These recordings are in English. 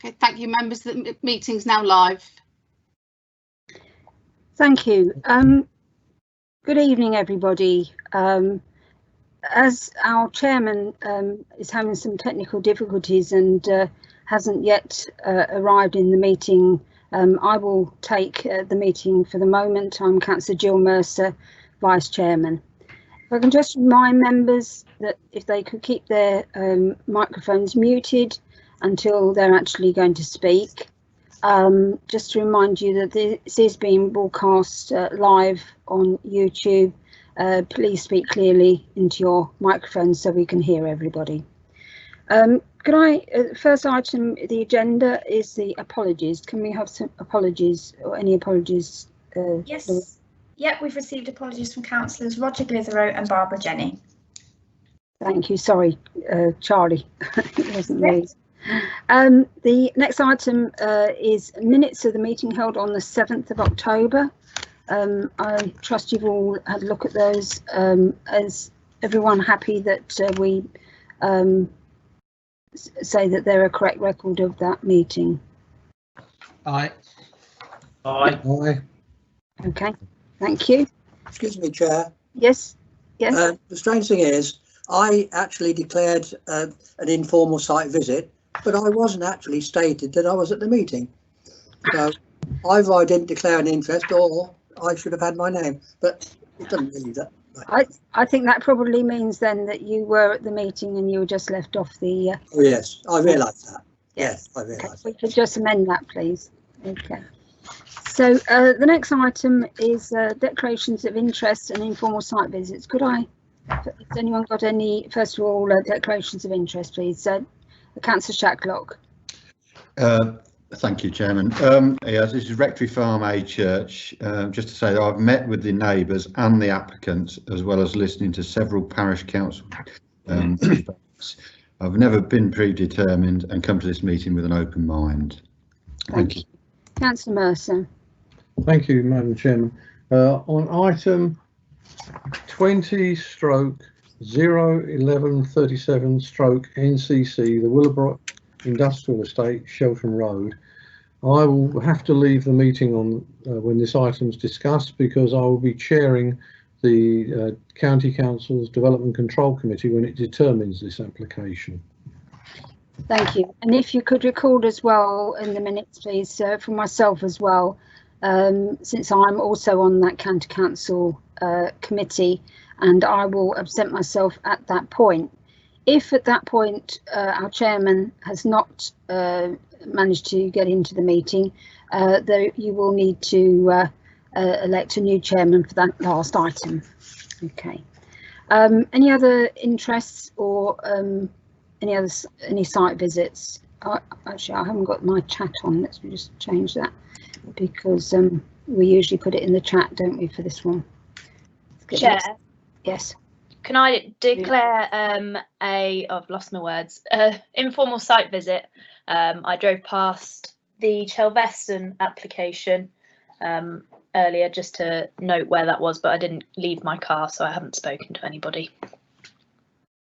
Okay, thank you, members. The meeting's now live. Thank you. Good evening, everybody. As our chairman is having some technical difficulties and hasn't yet arrived in the meeting, I will take the meeting for the moment. I'm Councillor Jill Mercer, Vice Chairman. If I can just remind members that if they could keep their microphones muted until they're actually going to speak. Just to remind you that this is being broadcast live on YouTube. Please speak clearly into your microphone so we can hear everybody. Could I, first item, the agenda is the apologies. Can we have some apologies or any apologies? Yes. Yep, we've received apologies from councillors Roger Glitherow and Barbara Jenny. Thank you. Sorry, Charlie. It wasn't me. The next item is minutes of the meeting held on the 7th of October. I trust you've all had a look at those. Is everyone happy that we say that they're a correct record of that meeting? Aye. Aye. Aye. Okay, thank you. Excuse me, Chair. Yes, yes. The strange thing is, I actually declared an informal site visit, but I wasn't actually stated that I was at the meeting. So either I didn't declare an interest or I should have had my name, but it doesn't really that. I think that probably means then that you were at the meeting and you were just left off the. Oh yes, I realise that. Yes, I realise. Okay, we could just amend that, please. Okay. So the next item is declarations of interest and informal site visits. Could I? Has anyone got any? First of all, declarations of interest, please. Councillor Shacklock. Thank you, Chairman. Yes, this is Rectory Farm A Church. Just to say that I've met with the neighbours and the applicants, as well as listening to several parish council debates. I've never been predetermined and come to this meeting with an open mind. Thank you. Councillor Mercer. Thank you, Madam Chairman. On item 20/01137/NCC, the Willowbrook Industrial Estate, Shelton Road, I will have to leave the meeting on when this item is discussed, because I will be chairing the County Council's Development Control Committee when it determines this application. Thank you. And if you could record as well in the minutes, please, for myself as well, since I'm also on that County Council committee, and I will absent myself at that point. If at that point our chairman has not managed to get into the meeting, though you will need to elect a new chairman for that last item. Okay. Any other interests or any site visits? Actually, I haven't got my chat on. Let's just change that, because we usually put it in the chat, don't we, for this one? Chair. Yes. Can I declare I've lost my words, informal site visit? I drove past the Chelveston application earlier just to note where that was, but I didn't leave my car, so I haven't spoken to anybody.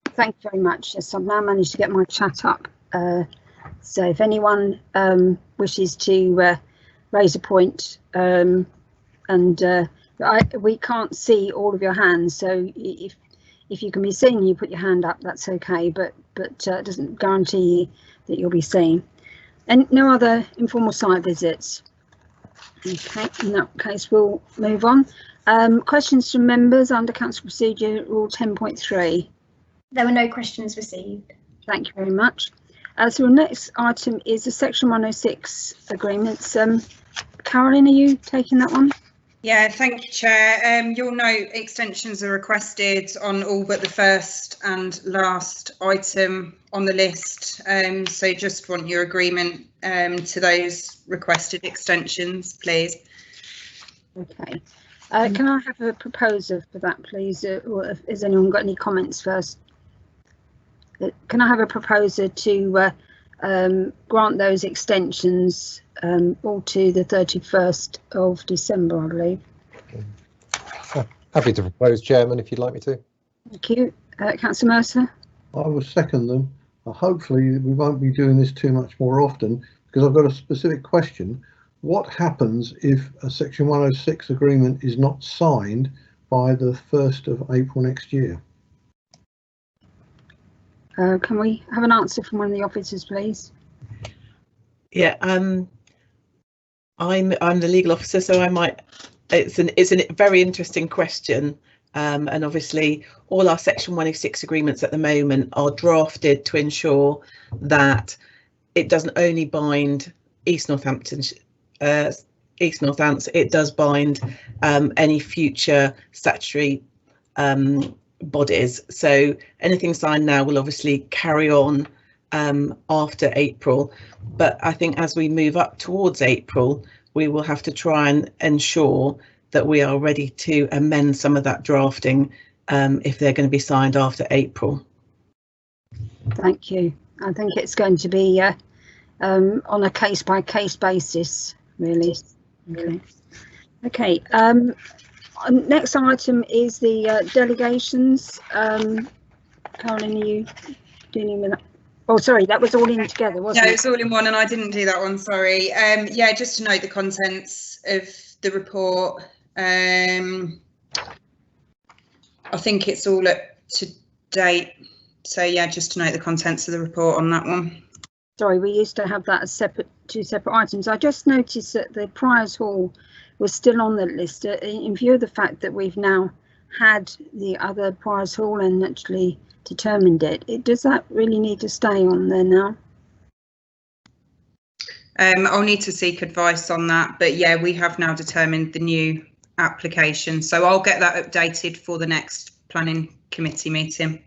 Thank you very much. Yes, I've now managed to get my chat up. So if anyone wishes to raise a point, we can't see all of your hands, so if you can be seen, you put your hand up, that's okay, but it doesn't guarantee that you'll be seen. And no other informal site visits. Okay, in that case, we'll move on. Questions from members under Council Procedure Rule 10.3. There were no questions received. Thank you very much. So the next item is the Section 106 agreements. Carolyn, are you taking that one? Yeah, thank you, Chair. You'll note extensions are requested on all but the first and last item on the list. So just want your agreement to those requested extensions, please. Okay. Can I have a proposer for that, please? Or has anyone got any comments first? Can I have a proposer to grant those extensions all to the 31st of December, I believe? Happy to propose, Chairman, if you'd like me to. Thank you. Councillor Mercer? I will second them. Hopefully we won't be doing this too much more often, because I've got a specific question. What happens if a Section 106 agreement is not signed by the 1st of April next year? Can we have an answer from one of the officers, please? Yeah, I'm the legal officer, so I might. It's a very interesting question, and obviously all our Section 106 agreements at the moment are drafted to ensure that it doesn't only bind East Northampton, it does bind any future statutory bodies. So anything signed now will obviously carry on after April, but I think as we move up towards April, we will have to try and ensure that we are ready to amend some of that drafting if they're going to be signed after April. Thank you. I think it's going to be on a case-by-case basis, really. Okay. Next item is the delegations. Caroline, are you dealing with that? Oh, sorry, that was all in together, wasn't it? No, it's all in one, and I didn't do that one, sorry. Yeah, just to note the contents of the report. I think it's all up to date. So yeah, just to note the contents of the report on that one. Sorry, we used to have that as two separate items. I just noticed that the Priors Hall was still on the list in view of the fact that we've now had the other Priors Hall and actually determined it. Does that really need to stay on there now? I'll need to seek advice on that, but yeah, we have now determined the new application, so I'll get that updated for the next planning committee meeting.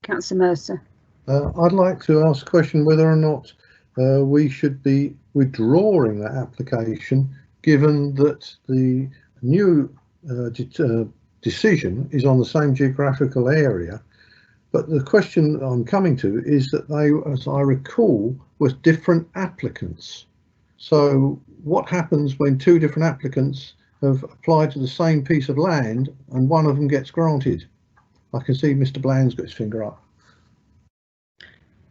Councillor Mercer. I'd like to ask a question whether or not we should be withdrawing that application, given that the new decision is on the same geographical area. But the question I'm coming to is that they, as I recall, were different applicants. So what happens when two different applicants have applied to the same piece of land and one of them gets granted? I can see Mr. Bland's got his finger up.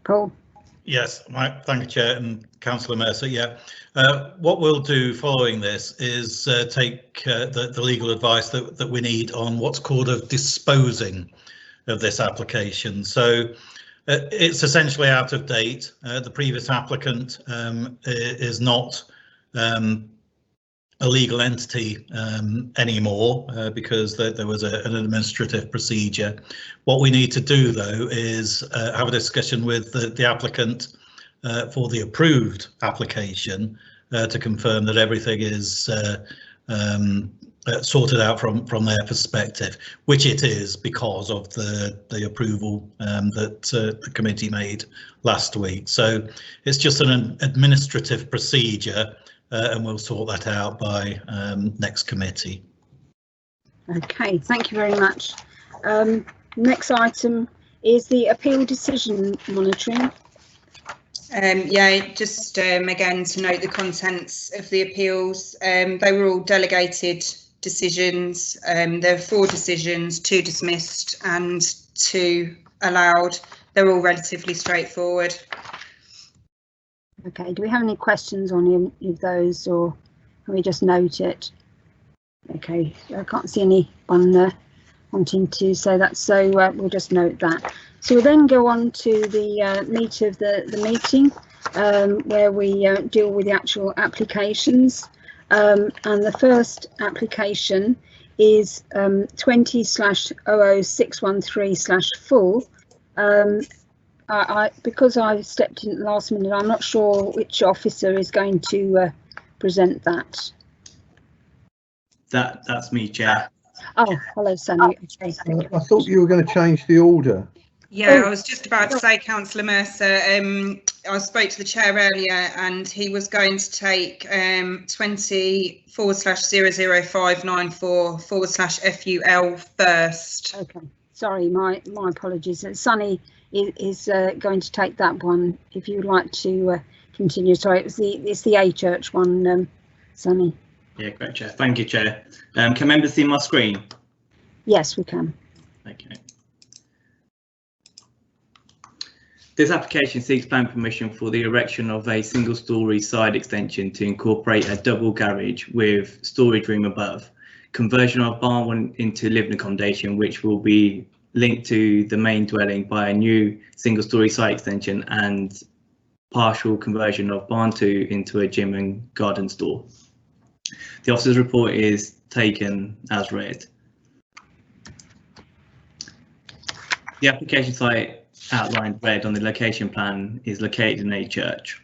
Paul. Yes, thank you, Chair and Councillor Mercer. Yeah, what we'll do following this is take the legal advice that we need on what's called a disposing of this application. So it's essentially out of date. The previous applicant is not a legal entity anymore because there was an administrative procedure. What we need to do, though, is have a discussion with the applicant for the approved application to confirm that everything is sorted out from their perspective, which it is because of the approval that the committee made last week. So it's just an administrative procedure, and we'll sort that out by next committee. Okay, thank you very much. Next item is the appeal decision monitoring. Yeah, just again to note the contents of the appeals. They were all delegated decisions. There are 4 decisions, 2 dismissed and 2 allowed. They're all relatively straightforward. Okay, do we have any questions on any of those, or can we just note it? Okay, I can't see anyone wanting to say that, so we'll just note that. So we'll then go on to the meat of the meeting, where we deal with the actual applications. And the first application is 20/00613/full. Because I stepped in at the last minute, I'm not sure which officer is going to present that. That's me, Chair. Oh, hello, Sunny. Okay, I thought you were going to change the order. Yeah, I was just about to say, Councillor Mercer, I spoke to the chair earlier and he was going to take 20/00594/FUL first. Okay, sorry, my apologies. Sunny is going to take that one. If you'd like to continue, sorry, it's the A Church one, Sunny. Yeah, great, Chair. Thank you, Chair. Can members see my screen? Yes, we can. Okay. This application seeks planning permission for the erection of a single-storey side extension to incorporate a double garage with storage room above, conversion of barn 1 into living accommodation, which will be linked to the main dwelling by a new single-storey side extension, and partial conversion of barn 2 into a gym and garden store. The officer's report is taken as read. The application site outlined red on the location plan is located in a church.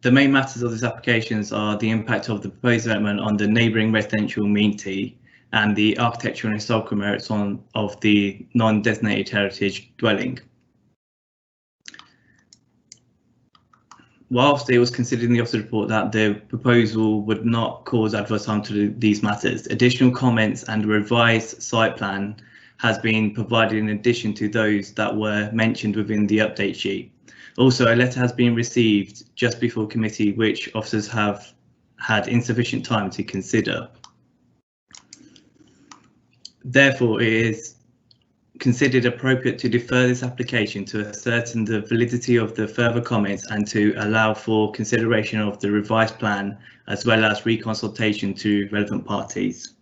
The main matters of this applications are the impact of the proposed development on the neighbouring residential amenity and the architectural and historical merits of the non-designated heritage dwelling. Whilst it was considered in the officer's report that the proposal would not cause adverse harm to these matters, additional comments and a revised site plan has been provided in addition to those that were mentioned within the update sheet. Also, a letter has been received just before committee, which officers have had insufficient time to consider. Therefore, it is considered appropriate to defer this application to ascertain the validity of the further comments and to allow for consideration of the revised plan as well as reconsultation to relevant parties.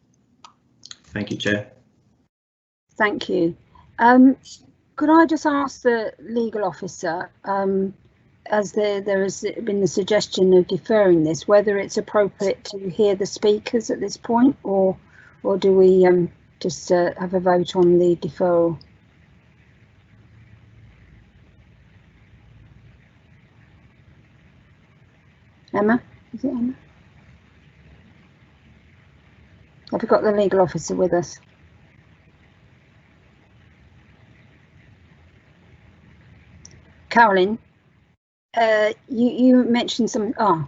Thank you, Chair. Thank you. Could I just ask the legal officer, as there has been the suggestion of deferring this, whether it's appropriate to hear the speakers at this point, or do we just have a vote on the deferral? Emma? Is it Emma? Have we got the legal officer with us? Carolyn, you mentioned some. Oh,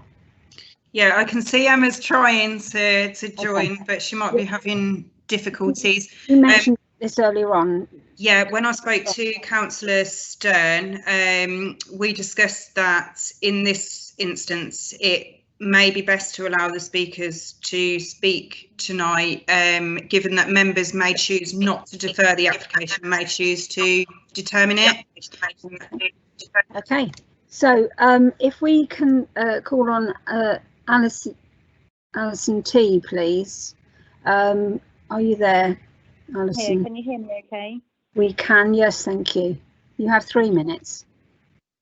yeah, I can see Emma's trying to join, okay, but she might be having difficulties. You mentioned this earlier on. Yeah, when I spoke to Councillor Stern, we discussed that in this instance it may be best to allow the speakers to speak tonight, given that members may choose not to defer the application, may choose to determine it. Okay, so if we can call on Alison T, please. Are you there, Alison? Can you hear me okay? We can, yes, thank you. You have 3 minutes.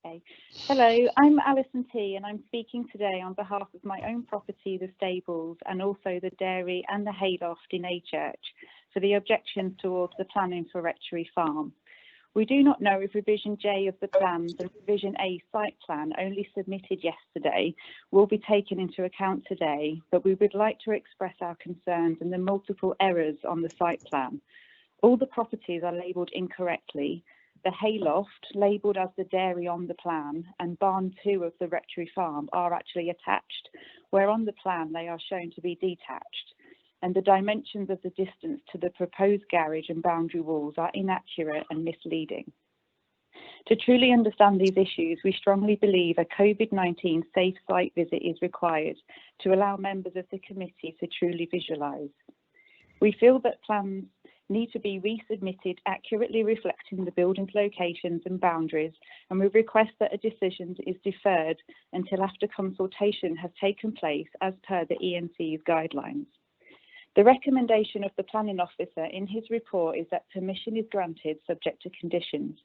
Okay. Hello, I'm Alison T and I'm speaking today on behalf of my own property, the stables, and also the dairy and the hayloft in A Church for the objections towards the planning for Rectory Farm. We do not know if revision J of the plans and revision A site plan, only submitted yesterday, will be taken into account today, but we would like to express our concerns and the multiple errors on the site plan. All the properties are labelled incorrectly. The hayloft, labelled as the dairy on the plan, and barn 2 of the Rectory Farm are actually attached, where on the plan they are shown to be detached. And the dimensions of the distance to the proposed garage and boundary walls are inaccurate and misleading. To truly understand these issues, we strongly believe a COVID-19 safe site visit is required to allow members of the committee to truly visualise. We feel that plans need to be resubmitted accurately reflecting the building's locations and boundaries, and we request that a decision is deferred until after consultation has taken place as per the ENC's guidelines. The recommendation of the planning officer in his report is that permission is granted subject to conditions.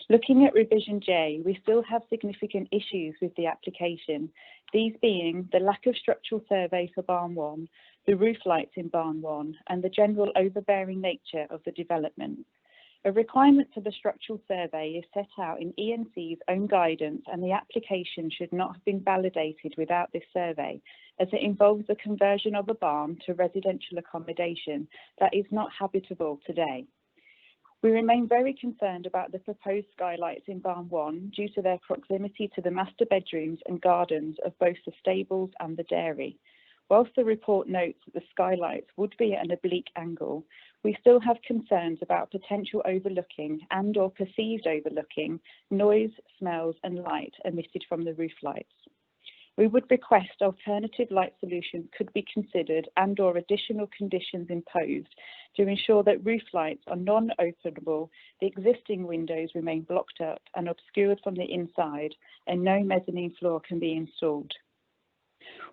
Looking at revision J, we still have significant issues with the application, these being the lack of structural survey for barn 1, the roof lights in barn 1, and the general overbearing nature of the development. A requirement for the structural survey is set out in ENC's own guidance, and the application should not have been validated without this survey, as it involves the conversion of a barn to residential accommodation that is not habitable today. We remain very concerned about the proposed skylights in barn 1 due to their proximity to the master bedrooms and gardens of both the stables and the dairy. Whilst the report notes that the skylights would be at an oblique angle, we still have concerns about potential overlooking and or perceived overlooking, noise, smells and light emitted from the roof lights. We would request alternative light solutions could be considered and/or additional conditions imposed to ensure that roof lights are non-openable, the existing windows remain blocked up and obscured from the inside, and no mezzanine floor can be installed.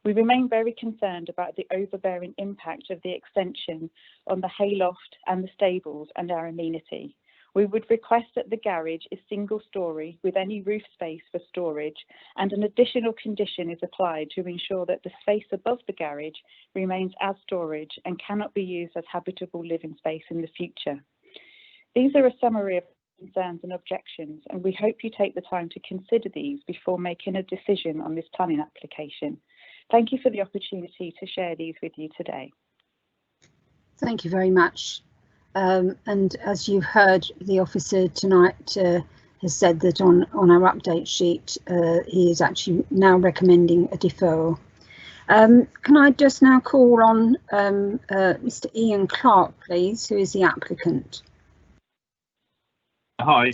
We remain very concerned about the overbearing impact of the extension on the hayloft and the stables and our amenity. We would request that the garage is single storey with any roof space for storage, and an additional condition is applied to ensure that the space above the garage remains as storage and cannot be used as habitable living space in the future. These are a summary of concerns and objections, and we hope you take the time to consider these before making a decision on this planning application. Thank you for the opportunity to share these with you today. Thank you very much. And as you've heard, the officer tonight has said that on our update sheet, he is actually now recommending a deferral. Can I just now call on Mr. Ian Clark, please, who is the applicant? Hi.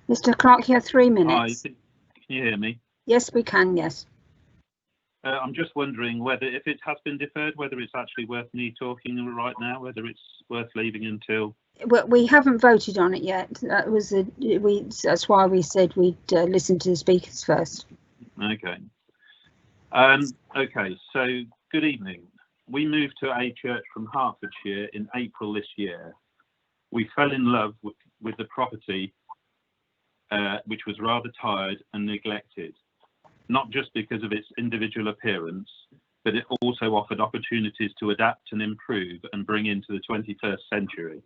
Mr. Clark, you have 3 minutes. Hi, can you hear me? Yes, we can, yes. I'm just wondering whether, if it has been deferred, whether it's actually worth me talking right now, whether it's worth leaving until. Well, we haven't voted on it yet. That was that's why we said we'd listen to the speakers first. Okay. Okay. So good evening. We moved to A Church from Hertfordshire in April this year. We fell in love with the property, which was rather tired and neglected. Not just because of its individual appearance, but it also offered opportunities to adapt and improve and bring into the 21st century.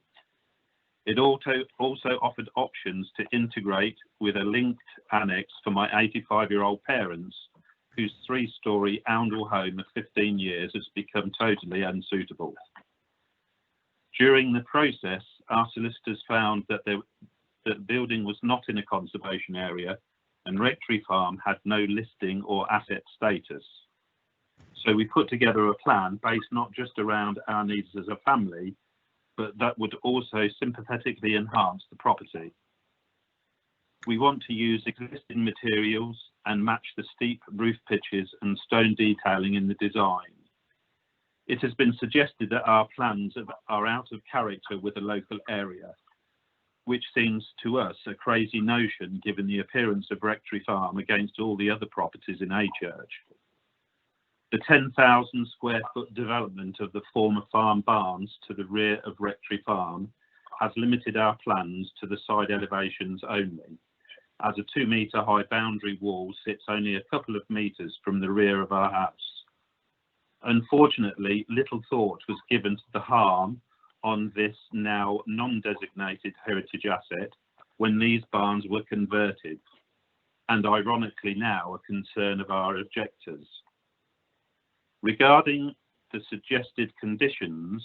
It also offered options to integrate with a linked annex for my 85-year-old parents, whose 3-storey Oundle home of 15 years has become totally unsuitable. During the process, our solicitors found that the building was not in a conservation area, and Rectory Farm had no listing or asset status. So we put together a plan based not just around our needs as a family, but that would also sympathetically enhance the property. We want to use existing materials and match the steep roof pitches and stone detailing in the design. It has been suggested that our plans are out of character with the local area, which seems to us a crazy notion given the appearance of Rectory Farm against all the other properties in A Church. The 10,000 square foot development of the former farm barns to the rear of Rectory Farm has limited our plans to the side elevations only, as a 2-metre high boundary wall sits only a couple of metres from the rear of our house. Unfortunately, little thought was given to the harm on this now non-designated heritage asset when these barns were converted, and ironically now a concern of our objectors. Regarding the suggested conditions,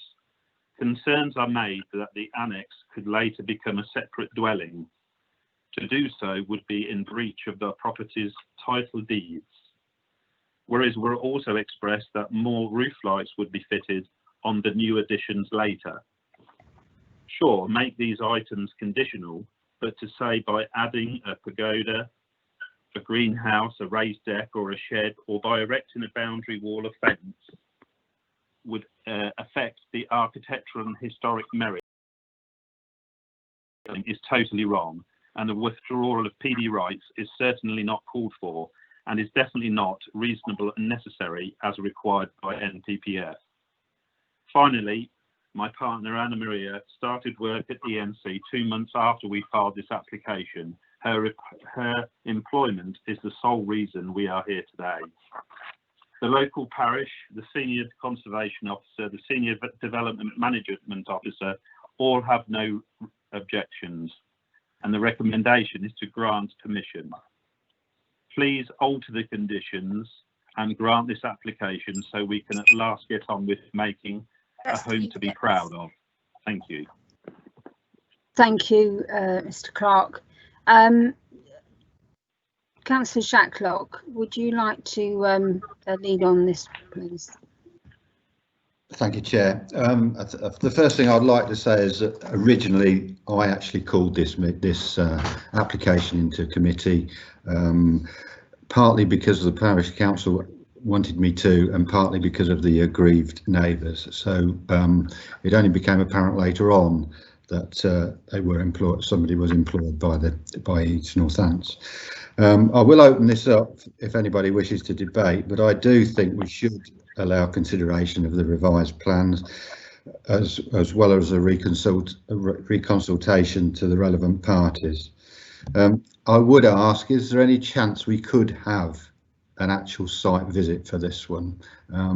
concerns are made that the annex could later become a separate dwelling. To do so would be in breach of the property's title deeds, whereas we're also expressed that more roof lights would be fitted on the new additions later. Sure, make these items conditional, but to say by adding a pagoda, a greenhouse, a raised deck or a shed, or by erecting a boundary wall of fence would affect the architectural and historic merit is totally wrong, and the withdrawal of PD rights is certainly not called for and is definitely not reasonable and necessary as required by NPPF. Finally, my partner Anna Maria started work at ENC 2 months after we filed this application. Her employment is the sole reason we are here today. The local parish, the senior conservation officer, the senior development management officer all have no objections, and the recommendation is to grant permission. Please alter the conditions and grant this application so we can at last get on with making a home to be proud of. Thank you. Thank you, Mr. Clark. Councillor Shacklock, would you like to lead on this, please? Thank you, Chair. The first thing I'd like to say is that originally I actually called this application into committee partly because the parish council wanted me to, and partly because of the aggrieved neighbours. So it only became apparent later on that they were employed. Somebody was employed by East Northants. I will open this up if anybody wishes to debate, but I do think we should allow consideration of the revised plans, as well as a reconsultation to the relevant parties. I would ask, is there any chance we could have an actual site visit for this one,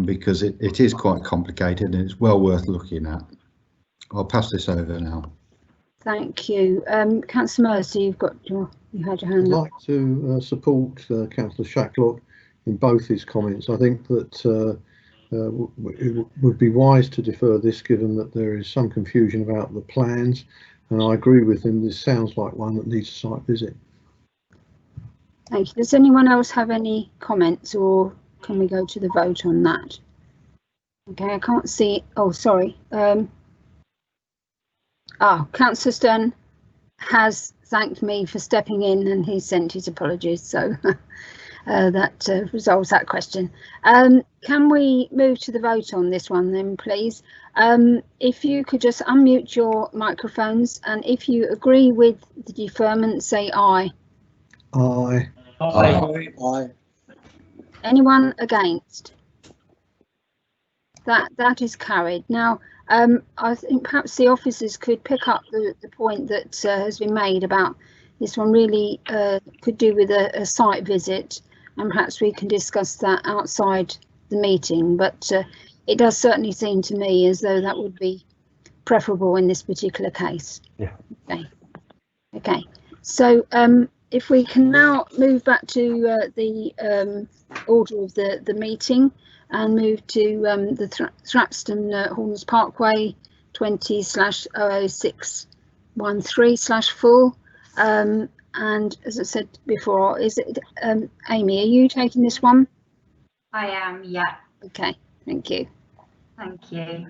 because it is quite complicated and it's well worth looking at. I'll pass this over now. Thank you. Councillor Mercer, you had your hand I'd up. like to support Councillor Shacklock in both his comments. I think that it would be wise to defer this, given that there is some confusion about the plans, and I agree with him. This sounds like one that needs a site visit. Thank you. Does anyone else have any comments, or can we go to the vote on that? Okay, I can't see. Oh, sorry. Councillor Stern has thanked me for stepping in, and he sent his apologies, so that resolves that question. Can we move to the vote on this one then, please? If you could just unmute your microphones, and if you agree with the deferment, say aye. Aye. Aye. Aye. Anyone against? That is carried. Now, I think perhaps the officers could pick up the point that has been made about this one really could do with a site visit, and perhaps we can discuss that outside the meeting, but it does certainly seem to me as though that would be preferable in this particular case. Yeah. Okay. So if we can now move back to the order of the meeting and move to the Thrapston Horns Parkway 20/00613/4. And as I said before, is it Amy, are you taking this one? I am, yeah. Okay, thank you. Thank you.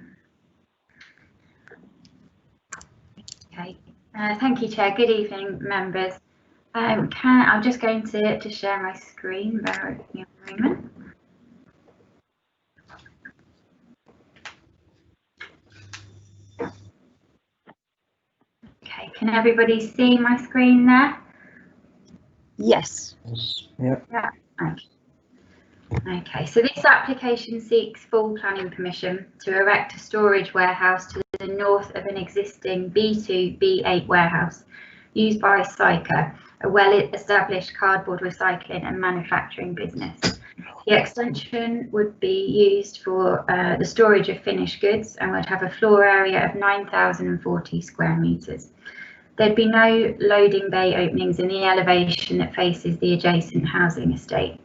Okay, thank you, Chair. Good evening, members. I'm just going to share my screen. Bear with me a moment. Okay, can everybody see my screen there? Yes. Yeah. Yeah. Okay, so this application seeks full planning permission to erect a storage warehouse to the north of an existing B2/B8 warehouse used by Syker, a well-established cardboard recycling and manufacturing business. The extension would be used for the storage of finished goods and would have a floor area of 9,040 square metres. There'd be no loading bay openings in the elevation that faces the adjacent housing estate.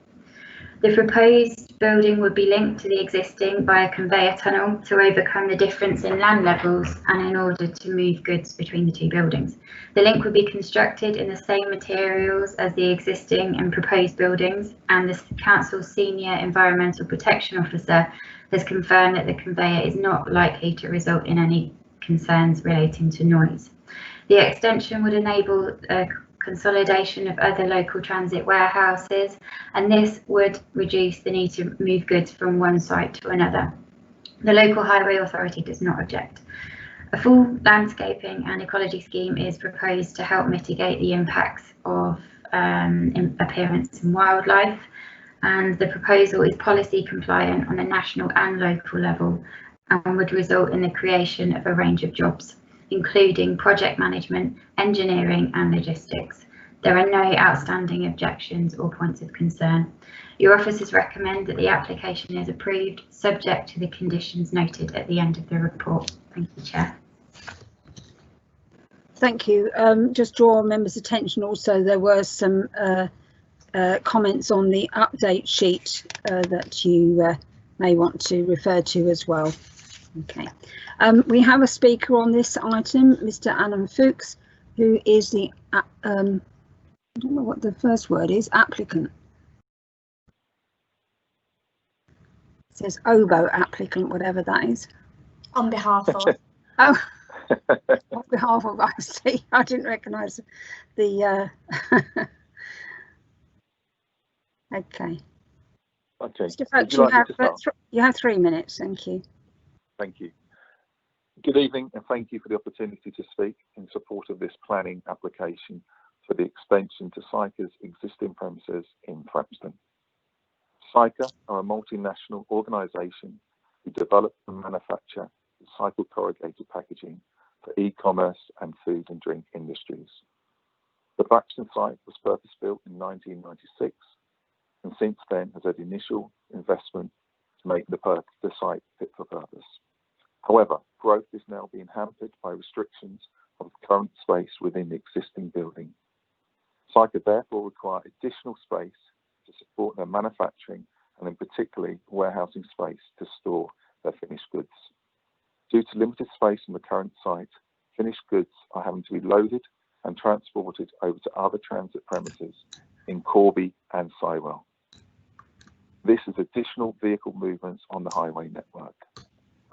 The proposed building would be linked to the existing by a conveyor tunnel to overcome the difference in land levels and in order to move goods between the two buildings. The link would be constructed in the same materials as the existing and proposed buildings, and the Council's Senior Environmental Protection Officer has confirmed that the conveyor is not likely to result in any concerns relating to noise. The extension would enable a consolidation of other local transit warehouses, and this would reduce the need to move goods from one site to another. The local highway authority does not object. A full landscaping and ecology scheme is proposed to help mitigate the impacts of appearance and wildlife, and the proposal is policy compliant on a national and local level and would result in the creation of a range of jobs, including project management, engineering and logistics. There are no outstanding objections or points of concern. Your officers recommend that the application is approved, subject to the conditions noted at the end of the report. Thank you, Chair. Thank you. Just draw members' attention also, there were some comments on the update sheet that you may want to refer to as well. Okay. We have a speaker on this item, Mr. Alan Fuchs, who is the, I don't know what the first word is, applicant. It says OBO applicant, whatever that is. On behalf of. Oh, on behalf of, I see, I didn't recognise the, Okay. Okay. Mr. Fox, you have 3 minutes. Thank you. Thank you. Good evening, and thank you for the opportunity to speak in support of this planning application for the extension to Syca's existing premises in Thrapston. Syca are a multinational organisation who develop and manufacture recycled corrugated packaging for e-commerce and food and drink industries. The Thrapston site was purpose-built in 1996, and since then has had initial investment to make the site fit for purpose. However, growth is now being hampered by restrictions of the current space within the existing building. Syca therefore require additional space to support their manufacturing and in particularly warehousing space to store their finished goods. Due to limited space in the current site, finished goods are having to be loaded and transported over to other transit premises in Corby and Sywell. This is additional vehicle movements on the highway network.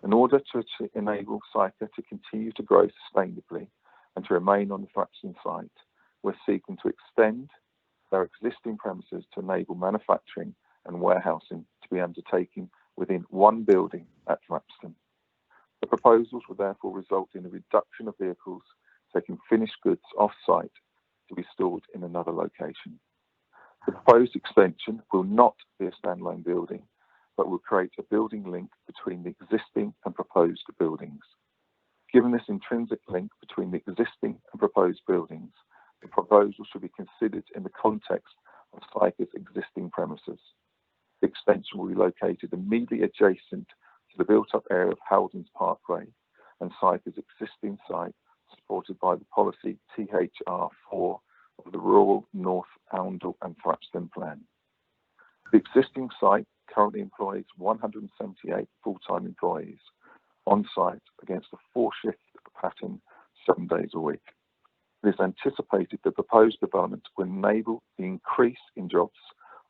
In order to enable Syca to continue to grow sustainably and to remain on the Thrapston site, we're seeking to extend their existing premises to enable manufacturing and warehousing to be undertaken within one building at Thrapston. The proposals will therefore result in a reduction of vehicles taking finished goods off-site to be stored in another location. The proposed extension will not be a standalone building, but will create a building link between the existing and proposed buildings. Given this intrinsic link between the existing and proposed buildings, the proposal should be considered in the context of Syca's existing premises. The extension will be located immediately adjacent to the built-up area of Haldens Parkway and Syca's existing site, supported by the policy THR4 of the Rural North Oundle and Thrapston Plan. The existing site currently employs 178 full-time employees on site against a 4-shift pattern 7 days a week. It is anticipated the proposed development will enable the increase in jobs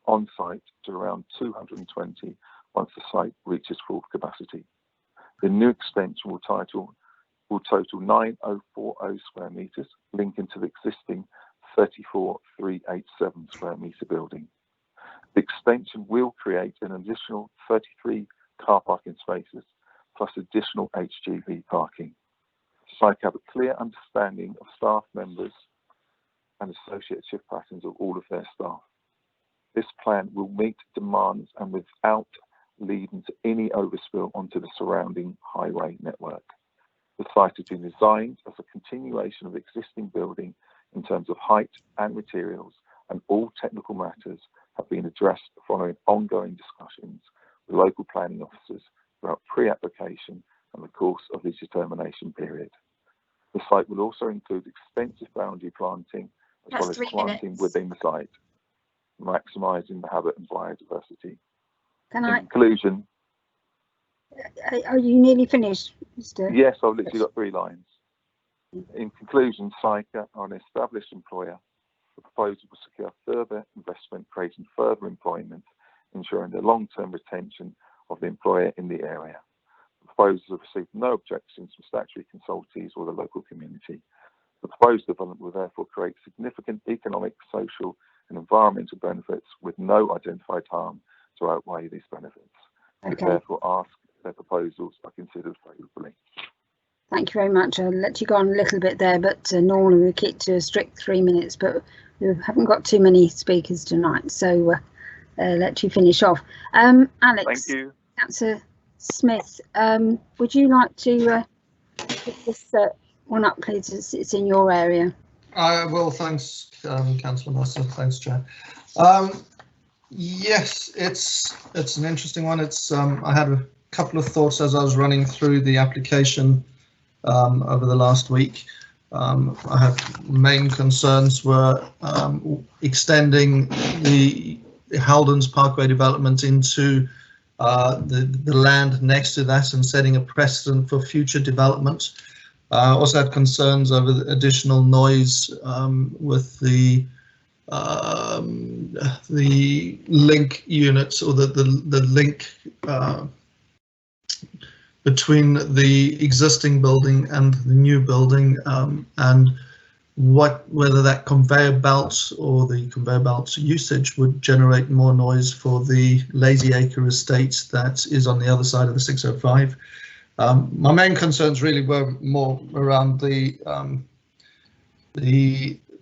on site to around 220 once the site reaches full capacity. The new extension will total 9040 square metres, linking to the existing 34387 square metre building. The extension will create an additional 33 car parking spaces plus additional HGV parking. Syca have a clear understanding of staff members and associated shift patterns of all of their staff. This plan will meet demands and without leading to any overspill onto the surrounding highway network. The site has been designed as a continuation of the existing building in terms of height and materials, and all technical matters have been addressed following ongoing discussions with local planning officers throughout pre-application and the course of the determination period. The site will also include extensive boundary planting as well as planting within the site, maximising the habitat and biodiversity. In conclusion, are you nearly finished, Mr.? Yes, I've literally got 3 lines. In conclusion, Syca are an established employer. The proposal will secure further investment, creating further employment, ensuring the long-term retention of the employer in the area. The proposals have received no objections from statutory consultees or the local community. The proposed development will therefore create significant economic, social and environmental benefits with no identified harm to outweigh these benefits. Okay. We therefore ask their proposals are considered favourably. Thank you very much. I'll let you go on a little bit there, but normally we keep to a strict 3 minutes, but we haven't got too many speakers tonight, so let you finish off. Alex, thank you. Councillor Smith, would you like to pick this one up, please? It's in your area. I will. Thanks, Councillor Mercer. Thanks, Chair. Yes, it's an interesting one. It's I had a couple of thoughts as I was running through the application over the last week. I had main concerns were extending the Haldens Parkway development into the land next to that and setting a precedent for future development. I also had concerns over the additional noise with the link units, or the link between the existing building and the new building, and whether that conveyor belt or the conveyor belt's usage would generate more noise for the Lazy Acre estate that is on the other side of the 605. My main concerns really were more around the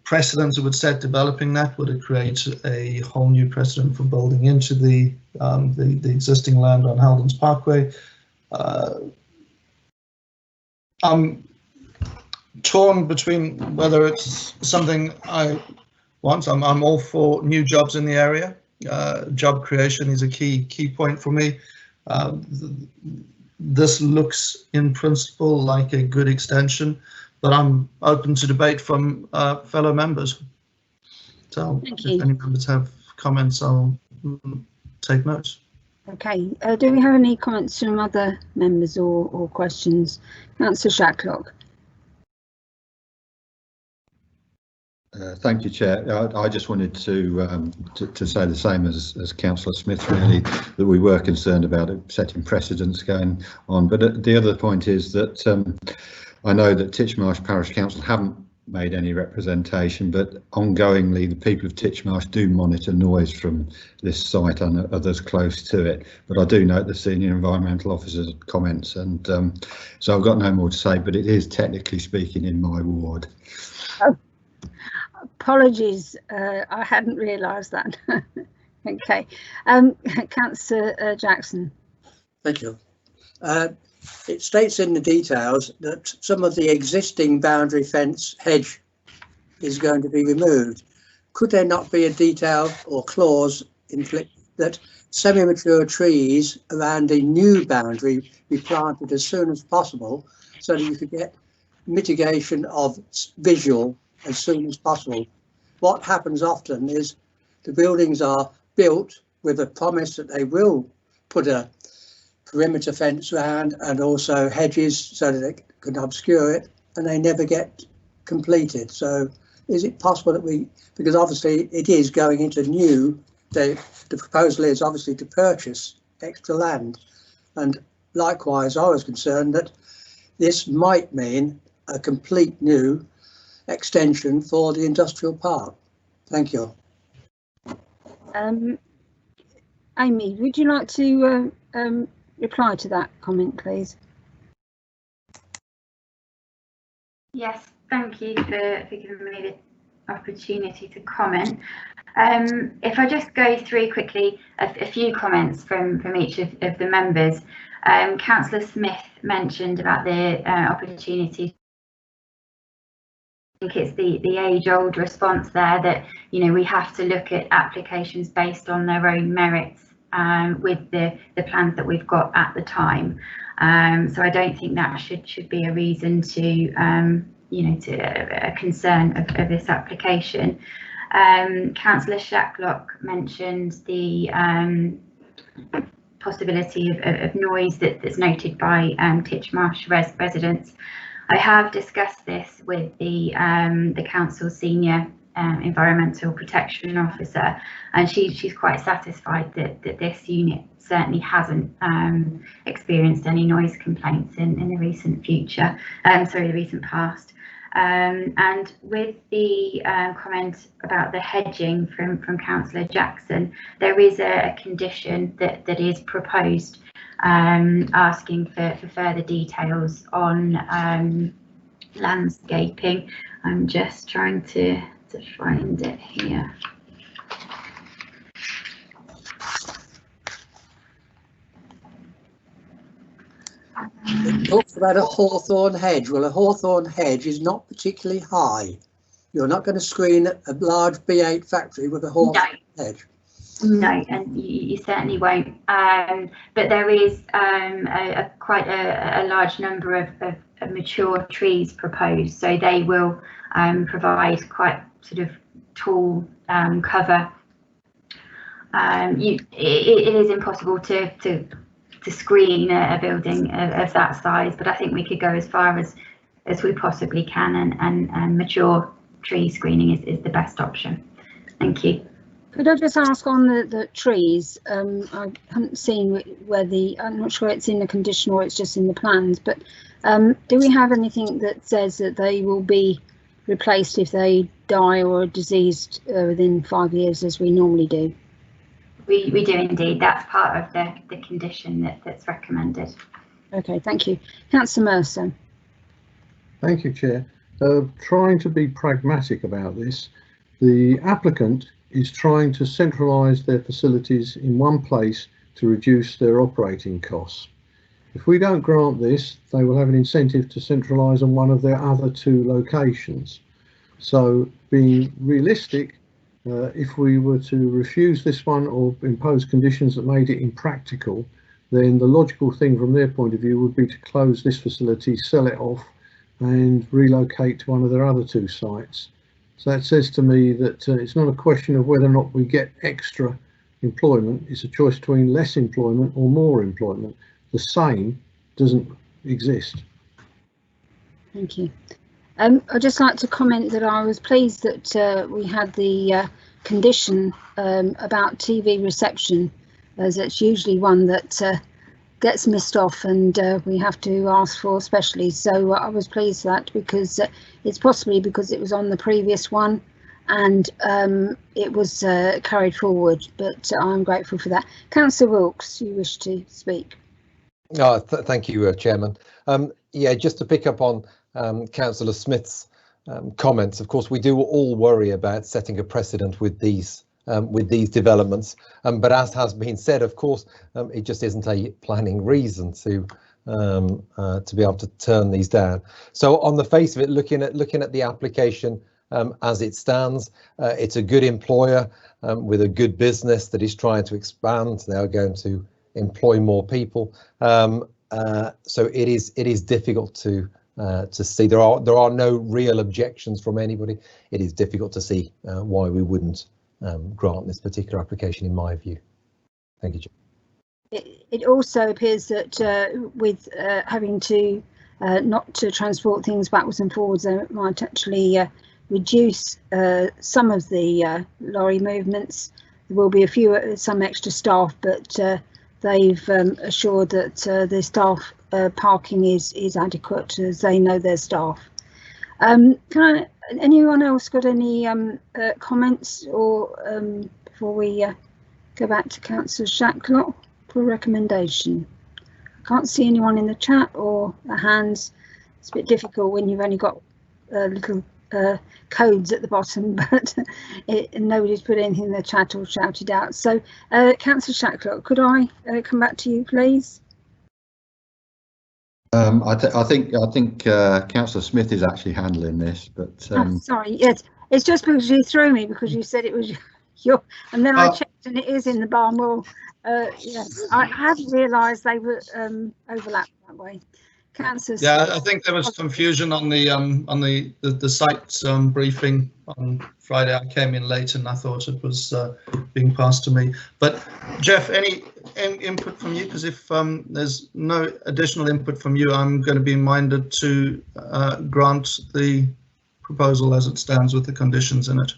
precedent it would set developing that. Would it create a whole new precedent for building into the existing land on Haldens Parkway? I'm torn between whether it's something I want. I'm all for new jobs in the area. Job creation is a key point for me. This looks in principle like a good extension, but I'm open to debate from fellow members. So if any members have comments, I'll take notes. Okay, do we have any comments from other members or questions? Councillor Shacklock. Thank you, Chair. I just wanted to say the same as Councillor Smith, really, that we were concerned about it setting precedents going on. But the other point is that I know that Titchmarsh Parish Council haven't made any representation, but ongoingly the people of Titchmarsh do monitor noise from this site and others close to it. But I do note the senior environmental officer's comments, and so I've got no more to say, but it is technically speaking in my ward. Oh. Apologies, I hadn't realised that. Okay, Councillor Jackson. Thank you. It states in the details that some of the existing boundary fence hedge is going to be removed. Could there not be a detail or clause that semi-mature trees around the new boundary be planted as soon as possible so that you could get mitigation of visual as soon as possible? What happens often is the buildings are built with a promise that they will put a perimeter fence around and also hedges so that it can obscure it, and they never get completed. So is it possible that because obviously it is going into new, the proposal is obviously to purchase extra land, and likewise I was concerned that this might mean a complete new extension for the industrial park. Thank you. Amy, would you like to reply to that comment, please? Yes, thank you for giving me the opportunity to comment. If I just go through quickly a few comments from each of the members. Councillor Smith mentioned about the opportunity. I think it's the age-old response there that, you know, we have to look at applications based on their own merits with the plans that we've got at the time. So I don't think that should be a reason to, you know, to a concern of this application. Councillor Shacklock mentioned the possibility of noise that's noted by Titchmarsh residents. I have discussed this with the council's senior environmental protection officer, and she's quite satisfied that this unit certainly hasn't experienced any noise complaints in the recent future. Sorry, the recent past. And with the comment about the hedging from Councillor Jackson, there is a condition that is proposed asking for further details on landscaping. I'm just trying to find it here. It talks about a hawthorn hedge. Well, a hawthorn hedge is not particularly high. You're not going to screen a large B8 factory with a hawthorn hedge. No, and you certainly won't. But there is quite a large number of mature trees proposed, so they will provide quite sort of tall cover. It is impossible to screen a building of that size, but I think we could go as far as we possibly can, and mature tree screening is the best option. Thank you. Could I just ask on the trees? I haven't seen where I'm not sure it's in the condition or it's just in the plans, but do we have anything that says that they will be replaced if they die or are diseased within 5 years, as we normally do? We do indeed. That's part of the condition that's recommended. Okay, thank you. Councillor Mercer. Thank you, Chair. Trying to be pragmatic about this, the applicant is trying to centralise their facilities in one place to reduce their operating costs. If we don't grant this, they will have an incentive to centralise on one of their other 2 locations. So, being realistic, if we were to refuse this one or impose conditions that made it impractical, then the logical thing from their point of view would be to close this facility, sell it off and relocate to one of their other 2 sites. So that says to me that it's not a question of whether or not we get extra employment, it's a choice between less employment or more employment. The same doesn't exist. Thank you. I'd just like to comment that I was pleased that we had the condition about TV reception, as it's usually one that gets missed off and we have to ask for specially. So I was pleased with that, because it's possibly because it was on the previous one and it was carried forward, but I'm grateful for that. Councillor Wilkes, you wish to speak? Thank you, Chairman. Yeah, just to pick up on Councillor Smith's comments, of course, we do all worry about setting a precedent with these developments, but as has been said, of course, it just isn't a planning reason to be able to turn these down. So on the face of it, looking at the application as it stands, it's a good employer with a good business that is trying to expand. They are going to employ more people, so it is difficult to see. There are no real objections from anybody. It is difficult to see why we wouldn't grant this particular application, in my view. Thank you, Chair. It also appears that with having to not to transport things backwards and forwards, they might actually reduce some of the lorry movements. There will be some extra staff, but they've assured that the staff parking is adequate, as they know their staff. Anyone else got any comments, or before we go back to Councillor Shacklock for a recommendation? I can't see anyone in the chat or the hands. It's a bit difficult when you've only got little codes at the bottom, but nobody's put anything in the chat or shouted out. So, Councillor Shacklock, could I come back to you, please? I think Councillor Smith is actually handling this, but sorry, yes, it's just because you threw me because you said it was your, and then I checked and it is in the barn wall. Yes, I hadn't realised they were overlapped that way. Councillor. Yeah, I think there was confusion on the site briefing on Friday. I came in late and I thought it was being passed to me. But Jeff, any input from you? Because if there's no additional input from you, I'm going to be minded to grant the proposal as it stands with the conditions in it.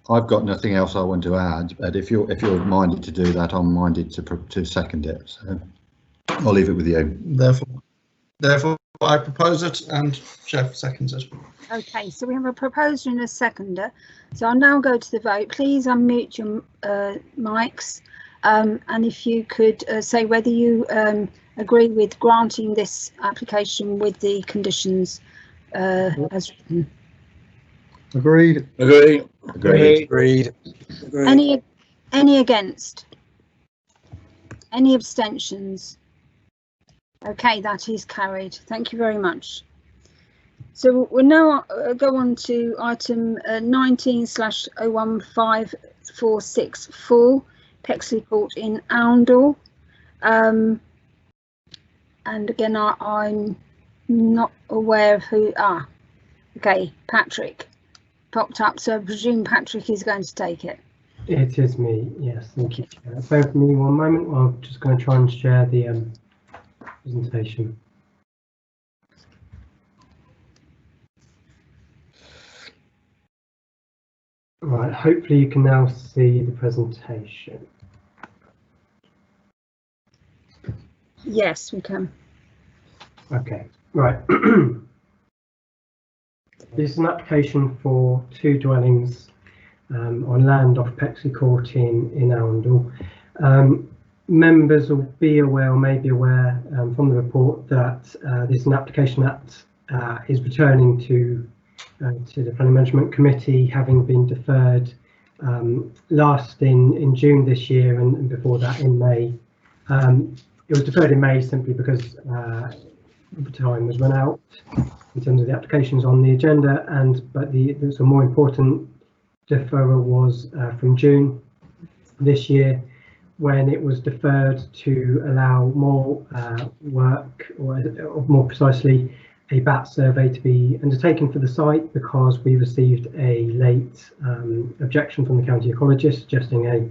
I've got nothing else I want to add, but if you're minded to do that, I'm minded to second it. So I'll leave it with you. Therefore, I propose it and Jeff seconds it. Okay, so we have a proposer and a seconder. So I'll now go to the vote. Please unmute your mics, and if you could say whether you agree with granting this application with the conditions as written. Agreed. Agreed. Agreed. Agreed. Any against? Any abstentions? Okay, that is carried. Thank you very much. So we'll now go on to item 19/015464, Pexley Court in Oundle. And again, I'm not aware of who. Okay, Patrick popped up, so I presume Patrick is going to take it. It is me, yes, thank you, Chair. Bear with me one moment. I'm just going to try and share the presentation. Right, hopefully you can now see the presentation. Yes, we can. Okay, right. This is an application for 2 dwellings on land off Pexley Court in Arundel. Members will be aware or may be aware from the report that this is an application that is returning to the Planning Management Committee, having been deferred last in June this year and before that in May. It was deferred in May simply because the time was run out in terms of the applications on the agenda, but the more important deferral was from June this year, when it was deferred to allow more work, or more precisely a BAT survey to be undertaken for the site, because we received a late objection from the county ecologist suggesting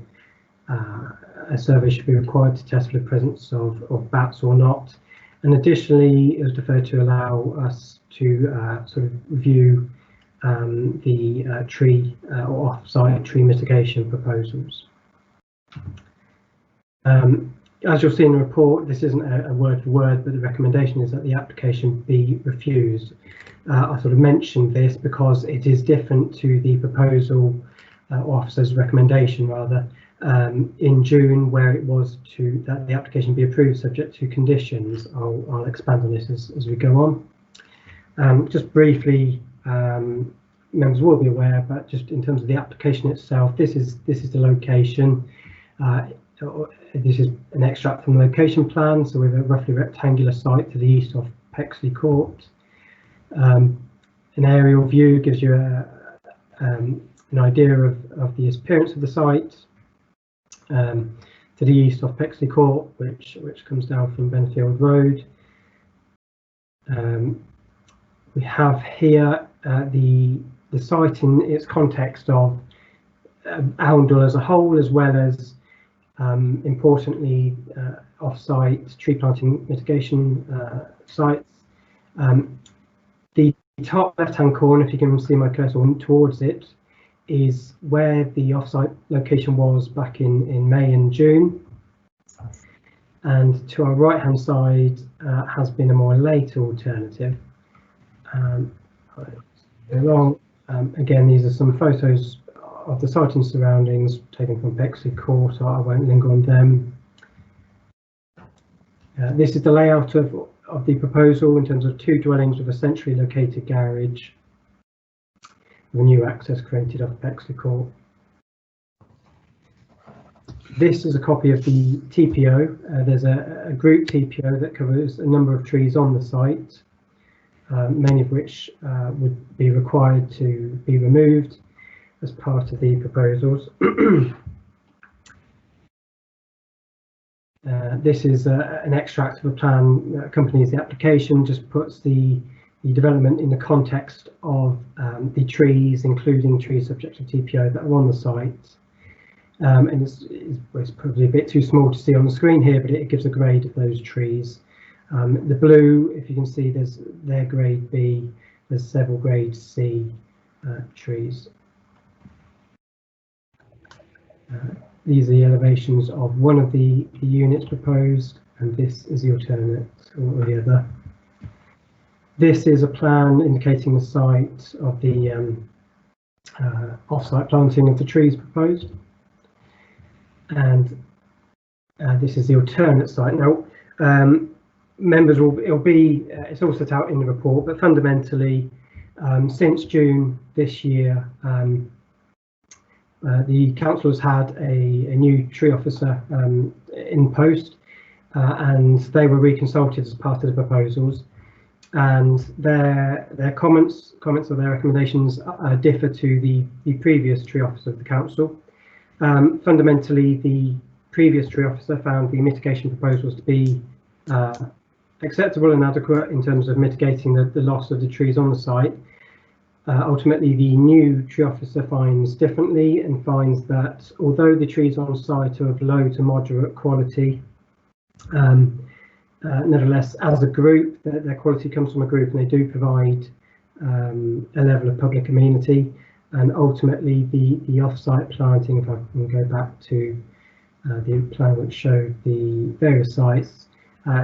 a survey should be required to test for the presence of bats or not. And additionally, it was deferred to allow us to sort of review the tree or off-site tree mitigation proposals. As you'll see in the report, this isn't a word for word, but the recommendation is that the application be refused. I sort of mentioned this because it is different to the proposal or officer's recommendation rather in June, where it was that the application be approved subject to conditions. I'll expand on this as we go on. Just briefly, members will be aware, but just in terms of the application itself, this is the location. This is an extract from the location plan, so we have a roughly rectangular site to the east of Pexley Court. An aerial view gives you an idea of the appearance of the site. To the east of Pexley Court, which comes down from Benfield Road. We have here the site in its context of Arundel as a whole, as well as importantly off-site tree planting mitigation sites. The top left-hand corner, if you can see my cursor towards it, is where the off-site location was back in May and June. And to our right-hand side has been a more later alternative. Again, these are some photos of the site and surroundings taken from Pexley Court, so I won't linger on them. This is the layout of the proposal in terms of 2 dwellings with a centrally located garage, with a new access created off Pexley Court. This is a copy of the TPO. There's a group TPO that covers a number of trees on the site, many of which would be required to be removed as part of the proposals. This is an extract of a plan that accompanies the application, just puts the development in the context of the trees, including trees subject to TPO that are on the site. And it's probably a bit too small to see on the screen here, but it gives a grade of those trees. The blue, if you can see, they're grade B, there's several grade C trees. These are the elevations of one of the units proposed, and this is the alternate or the other. This is a plan indicating the site of the off-site planting of the trees proposed, and this is the alternate site. Now, members it's all set out in the report, but fundamentally, since June this year, the council has had a new tree officer in post, and they were reconsulted as part of the proposals. And their comments or their recommendations differ to the previous tree officer of the council. Fundamentally, the previous tree officer found the mitigation proposals to be acceptable and adequate in terms of mitigating the loss of the trees on the site. Ultimately, the new tree officer finds differently and finds that although the trees on site are of low to moderate quality, nevertheless, as a group, their quality comes from a group, and they do provide a level of public amenity. And ultimately, the off-site planting, if I can go back to the plan which showed the various sites,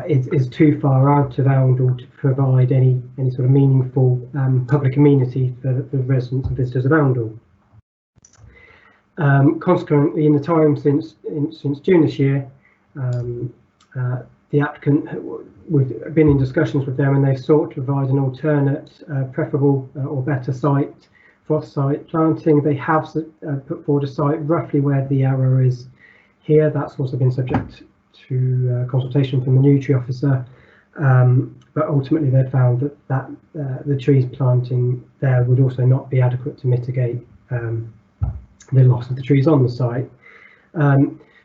is too far out of Oundle to provide any sort of meaningful public amenity for the residents and visitors of Oundle. Consequently, in the time since June this year, the applicant, we've been in discussions with them, and they've sought to provide an alternate, preferable or better site for off-site planting. They have put forward a site roughly where the arrow is here. That's also been subject to consultation from the Nutri officer, but ultimately they found that the trees planting there would also not be adequate to mitigate the loss of the trees on the site.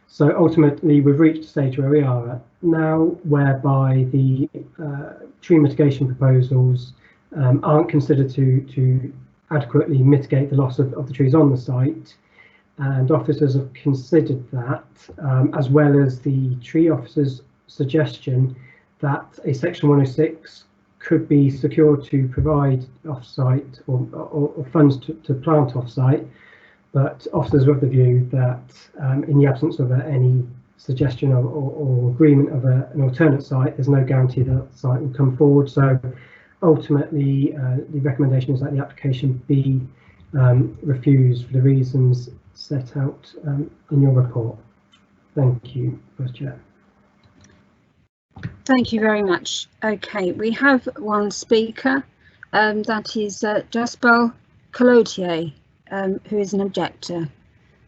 So ultimately we've reached a stage where we are at now, whereby the tree mitigation proposals aren't considered to adequately mitigate the loss of the trees on the site, and officers have considered that, as well as the tree officer's suggestion that a section 106 could be secured to provide off-site or funds to plant off-site. But officers are of the view that in the absence of any suggestion or agreement of an alternate site, there's no guarantee that the site will come forward. So ultimately, the recommendation is that the application be refused for the reasons set out in your report. Thank you, Vice Chair. Thank you very much. Okay, we have one speaker, that is Jasper Cloutier, who is an objector.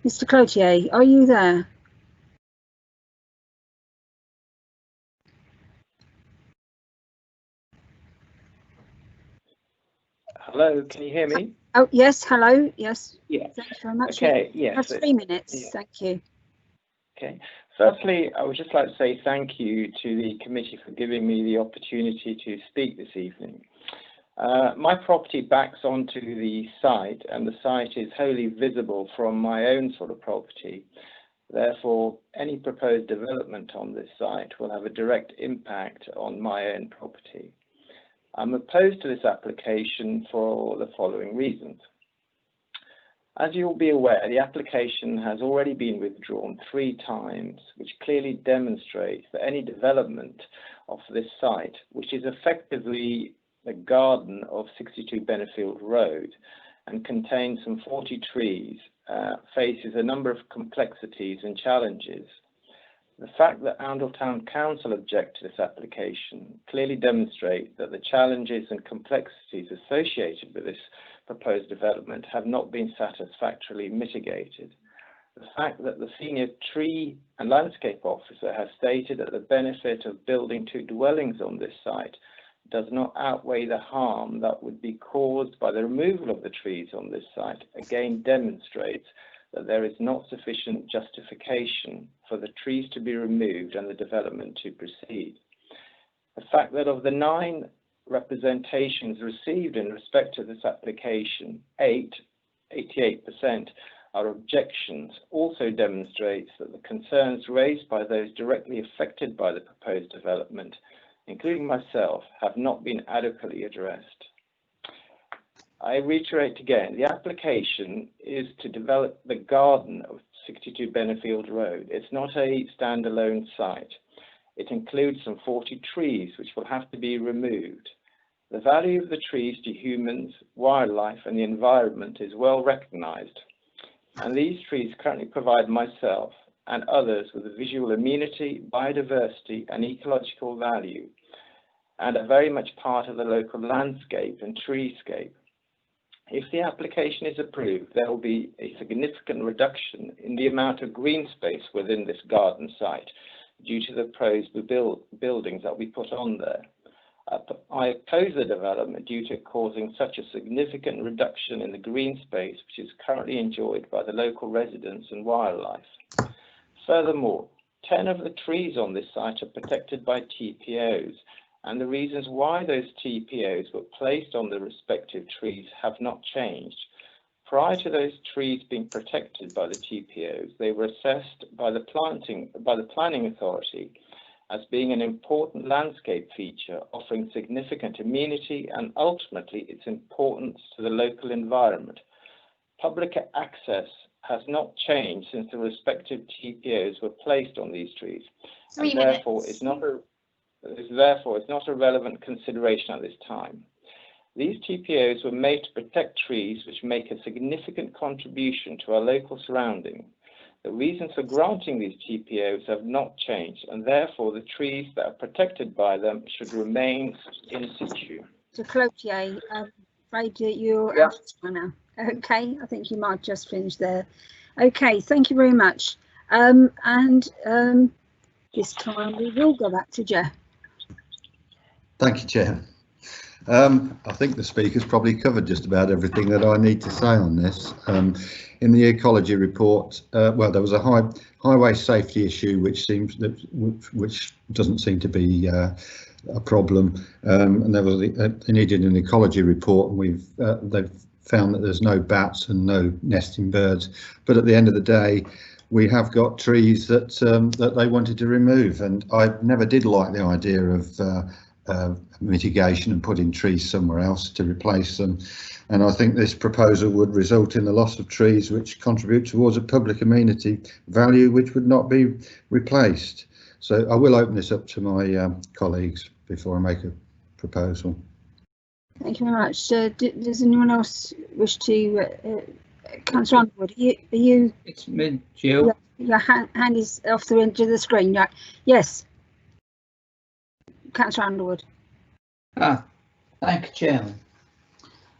Mr. Cloutier, are you there? Hello, can you hear me? Oh, yes, hello, yes. Yeah. Thank you very much. Okay, You yes. have 3 minutes, Yeah. thank you. Okay. Firstly, I would just like to say thank you to the committee for giving me the opportunity to speak this evening. My property backs onto the site, and the site is wholly visible from my own sort of property. Therefore, any proposed development on this site will have a direct impact on my own property. I'm opposed to this application for the following reasons. As you'll be aware, the application has already been withdrawn 3 times, which clearly demonstrates that any development of this site, which is effectively the garden of 62 Benefield Road and contains some 40 trees, faces a number of complexities and challenges. The fact that Oundle Town Council object to this application clearly demonstrates that the challenges and complexities associated with this proposed development have not been satisfactorily mitigated. The fact that the senior tree and landscape officer has stated that the benefit of building 2 dwellings on this site does not outweigh the harm that would be caused by the removal of the trees on this site again demonstrates that there is not sufficient justification for the trees to be removed and the development to proceed. The fact that of the 9 representations received in respect to this application, 88%, are objections, also demonstrates that the concerns raised by those directly affected by the proposed development, including myself, have not been adequately addressed. I reiterate again, the application is to develop the garden of 62 Benefield Road. It's not a standalone site. It includes some 40 trees which will have to be removed. The value of the trees to humans, wildlife and the environment is well recognised, and these trees currently provide myself and others with a visual amenity, biodiversity and ecological value, and are very much part of the local landscape and treescape. If the application is approved, there will be a significant reduction in the amount of green space within this garden site due to the proposed buildings that we put on there. I oppose the development due to causing such a significant reduction in the green space which is currently enjoyed by the local residents and wildlife. Furthermore, 10 of the trees on this site are protected by TPOs, and the reasons why those TPOs were placed on the respective trees have not changed. Prior to those trees being protected by the TPOs, they were assessed by the planning authority as being an important landscape feature, offering significant amenity and ultimately its importance to the local environment. Public access has not changed since the respective TPOs were placed on these trees, and therefore is not a Therefore, it's not a relevant consideration at this time. These TPOs were made to protect trees which make a significant contribution to our local surrounding. The reasons for granting these TPOs have not changed, and therefore the trees that are protected by them should remain in situ. So Cloutier, I'm afraid you're out of time now. Okay, I think you might just finish there. Okay, thank you very much. This time we will go back to Jeff. Thank you, Chair. I think the speaker's probably covered just about everything that I need to say on this. In the ecology report, well, there was a highway safety issue which doesn't seem to be a problem, and there was they needed an ecology report, and they've found that there's no bats and no nesting birds. But at the end of the day, we have got trees that they wanted to remove, and I never did like the idea of mitigation and putting trees somewhere else to replace them. And I think this proposal would result in the loss of trees which contribute towards a public amenity value which would not be replaced. So I will open this up to my colleagues before I make a proposal. Thank you very much. Does anyone else wish to? Councillor Underwood, are you? It's me, Jill. Your hand is off the end of the screen. Right. Yes. Councillor Underwood. Thank you, Chairman.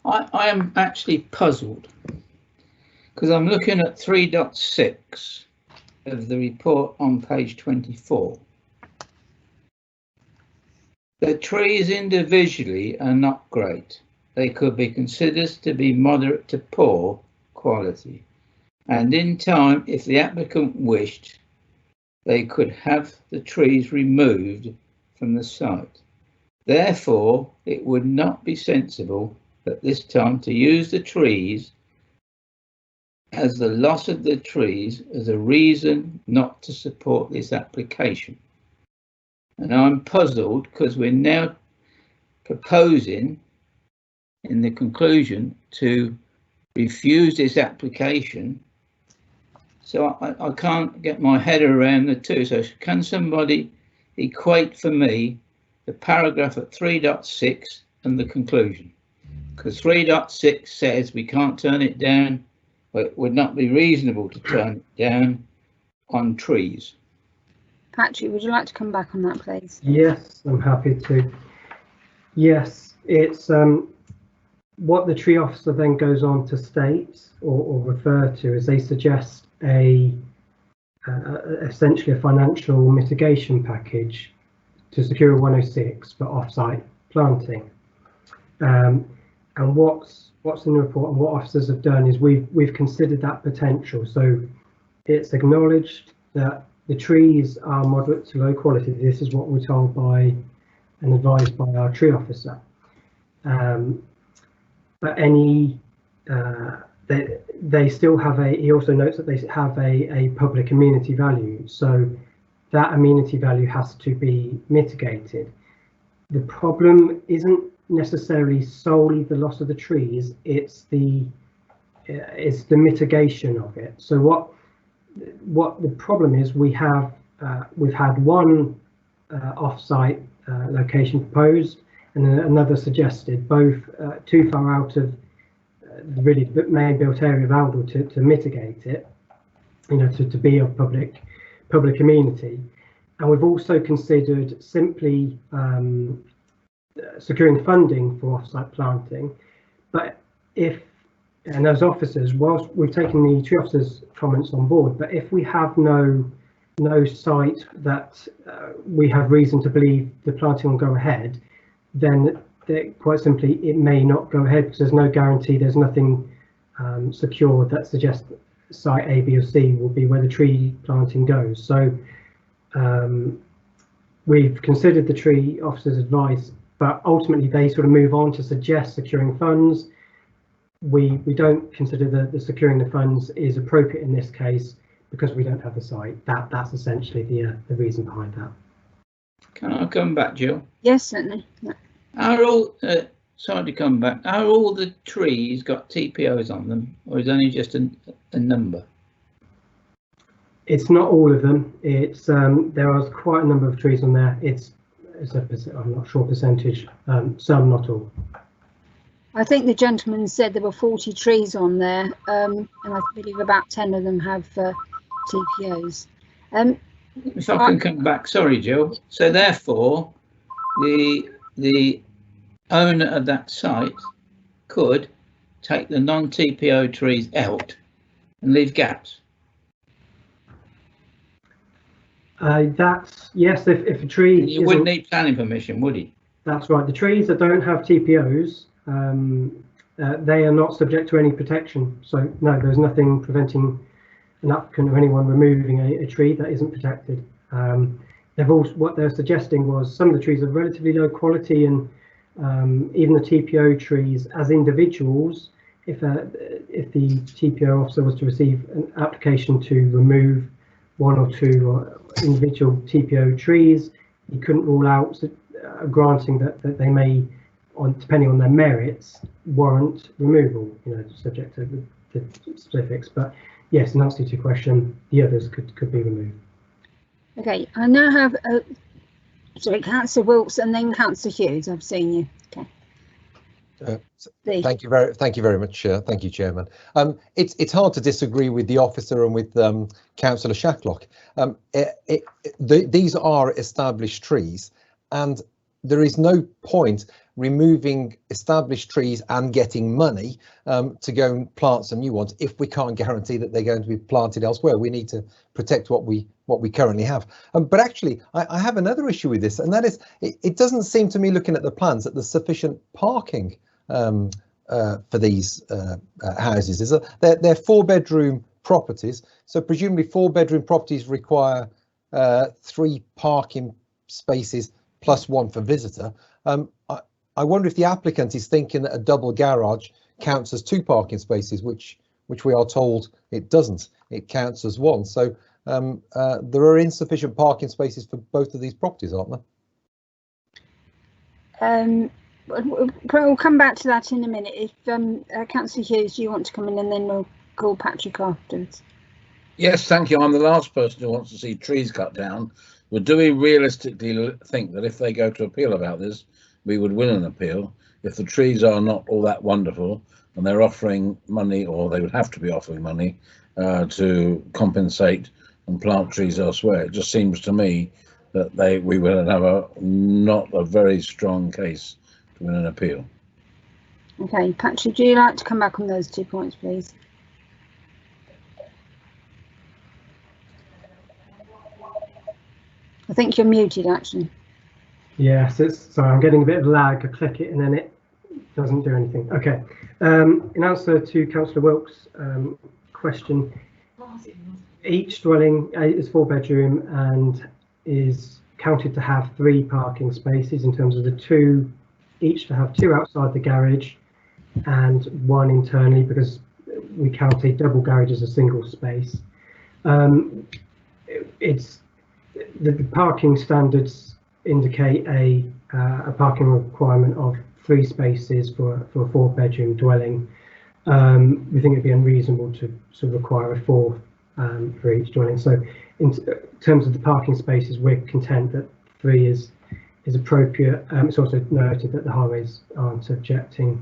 I am actually puzzled because I'm looking at 3.6 of the report on page 24. The trees individually are not great. They could be considered to be moderate to poor quality, and in time, if the applicant wished, they could have the trees removed from the site. Therefore, it would not be sensible at this time to use the trees as the loss of the trees as a reason not to support this application. And I'm puzzled because we're now proposing in the conclusion to refuse this application. So I can't get my head around the two. So can somebody equate for me the paragraph at 3.6 and the conclusion? Because 3.6 says we can't turn it down, but it would not be reasonable to turn it down on trees. Patrick, would you like to come back on that, please? Yes, I'm happy to. Yes, it's what the tree officer then goes on to state or refer to is they suggest essentially a financial mitigation package to secure 106 for off-site planting. And what's in the report and what officers have done is we've considered that potential. So it's acknowledged that the trees are moderate to low quality. This is what we're told by and advised by our tree officer. But they still have he also notes that they have a public amenity value. So that amenity value has to be mitigated. The problem isn't necessarily solely the loss of the trees, it's the mitigation of it. So what the problem is, we've had one off-site location proposed and another suggested, both too far out of the really main built area of Oundle to mitigate it, to be of public amenity. And we've also considered simply securing funding for off-site planting. But and as officers, whilst we've taken the tree officers' comments on board, but if we have no site that we have reason to believe the planting will go ahead, then quite simply it may not go ahead because there's no guarantee, there's nothing secured that suggests that site A, B or C will be where the tree planting goes. So we've considered the tree officer's advice, but ultimately they sort of move on to suggest securing funds. We don't consider that the securing the funds is appropriate in this case because we don't have the site. That's essentially the reason behind that. Can I come back, Jill? Yes, certainly. Yeah. Are all sorry to come back. Are all the trees got TPOs on them, or is it only just a number? It's not all of them. It's there are quite a number of trees on there. It's as a I'm not sure percentage. Some, not all. I think the gentleman said there were 40 trees on there, and I believe about 10 of them have TPOs. If I can come back, sorry, Jill. So therefore, the owner of that site could take the non-TPO trees out and leave gaps. That's yes. If a tree, you wouldn't need planning permission, would he? That's right. The trees that don't have TPOs, they are not subject to any protection. So no, there's nothing preventing an applicant or anyone removing a tree that isn't protected. They've also, what they're suggesting was some of the trees are relatively low quality, and even the TPO trees as individuals, if the TPO officer was to receive an application to remove one or two individual TPO trees, he couldn't rule out granting that they may, depending on their merits, warrant removal, subject to the specifics. But yes, in answer to your question, the others could be removed. Okay, I now have Councillor Wilkes and then Councillor Hughes. I've seen you. Okay. Thank you very much. Thank you, Chairman. It's hard to disagree with the officer and with Councillor Shacklock. These are established trees, and there is no point removing established trees and getting money to go and plant some new ones if we can't guarantee that they're going to be planted elsewhere. We need to protect what we currently have. But actually, I have another issue with this, and that is it doesn't seem to me, looking at the plans, that there's sufficient parking for these houses. They're 4-bedroom properties, so presumably 4-bedroom properties require 3 parking spaces plus 1 for visitor. I wonder if the applicant is thinking that a double garage counts as 2 parking spaces, which we are told it doesn't. It counts as 1. So there are insufficient parking spaces for both of these properties, aren't there? We'll come back to that in a minute. If Councillor Hughes, you want to come in, and then we'll call Patrick afterwards. Yes, thank you. I'm the last person who wants to see trees cut down. But do we realistically think that if they go to appeal about this, we would win an appeal? If the trees are not all that wonderful and they're offering money, or they would have to be offering money to compensate and plant trees elsewhere, it just seems to me that we would have not a very strong case to win an appeal. Okay, Patrick, do you like to come back on those 2 points, please? I think you're muted, actually. Yes, sorry, I'm getting a bit of lag. I click it and then it doesn't do anything. Okay. In answer to Councillor Wilkes' question, each dwelling is 4-bedroom and is counted to have 3 parking spaces, in terms of the 2, each to have 2 outside the garage and 1 internally, because we count a double garage as a single space. The parking standards indicate a parking requirement of 3 spaces for a 4-bedroom dwelling. We think it'd be unreasonable to sort of require a 4th for each dwelling. So in terms of the parking spaces, we're content that 3 is appropriate. It's also noted that the highways aren't objecting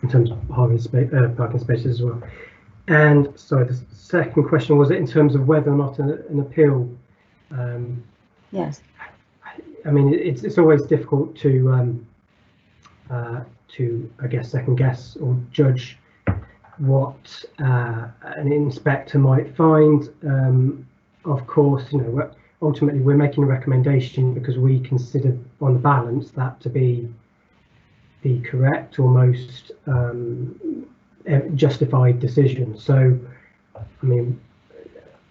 in terms of parking spaces as well. And so the second question was, it in terms of whether or not an appeal? Yes. I mean, it's always difficult to I guess second guess or judge what an inspector might find. Of course, ultimately we're making a recommendation because we consider, on the balance, that to be the correct or most justified decision. So, I mean,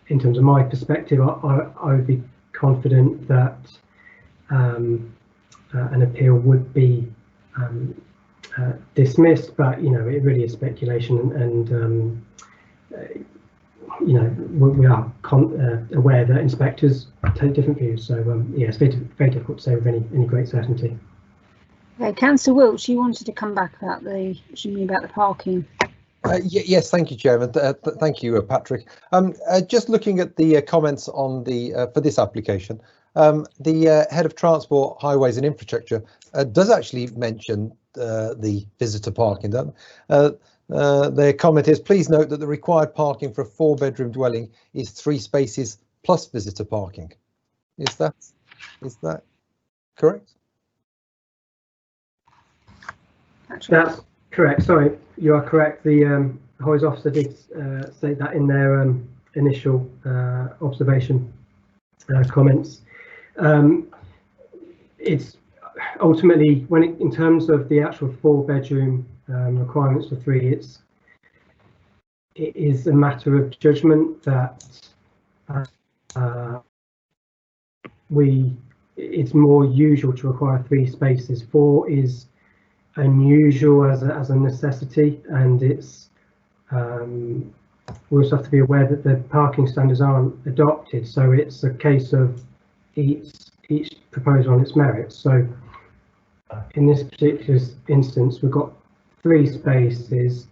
in terms of my perspective, I would be confident that an appeal would be dismissed, but it really is speculation, and we are aware that inspectors take different views. So yeah, it's very difficult to say with any great certainty. Okay, Councillor Wilkes, you wanted to come back about the parking. Yes, thank you, Chairman. Thank you, Patrick. Just looking at the comments on the for this application, The head of transport, highways and infrastructure does actually mention the visitor parking. Their comment is, please note that the required parking for a 4-bedroom dwelling is 3 spaces plus visitor parking. Is that correct? That's correct. Sorry, you are correct. The highways officer did state that in their initial observation comments. It's ultimately, in terms of the actual 4-bedroom requirements for 3, it is a matter of judgment that it's more usual to require 3 spaces. 4 is unusual as a necessity, and it's we also have to be aware that the parking standards aren't adopted, so it's a case of each proposal on its merits. So in this particular instance, we've got 3 spaces.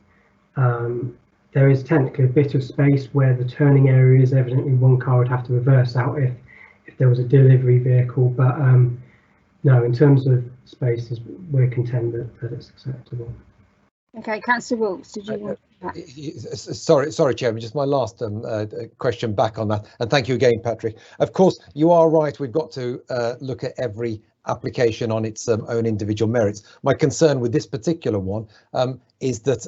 There is technically a bit of space where the turning area is evidently one car would have to reverse out if there was a delivery vehicle, but no, in terms of spaces, we're content that it's acceptable. Okay, Councillor Wilkes, did you want to? Sorry, Chairman, just my last question back on that, and thank you again, Patrick. Of course, you are right, we've got to look at every application on its own individual merits. My concern with this particular one is that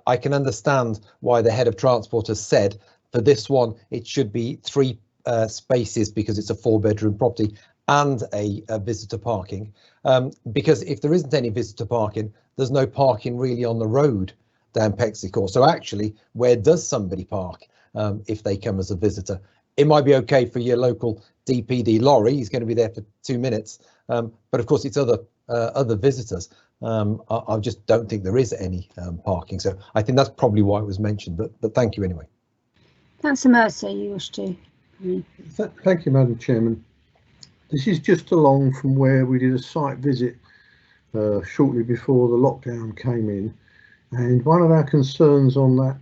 I can understand why the head of transport has said for this one it should be 3 spaces because it's a 4-bedroom property and a visitor parking, because if there isn't any visitor parking, there's no parking really on the road down Pexley Court. So actually, where does somebody park if they come as a visitor? It might be okay for your local DPD lorry, he's going to be there for 2 minutes, but of course it's other visitors. I just don't think there is any parking, so I think that's probably why it was mentioned, but thank you anyway. Councillor Mercer, you wish to? Thank you, Madam Chairman. This is just along from where we did a site visit shortly before the lockdown came in, and one of our concerns on that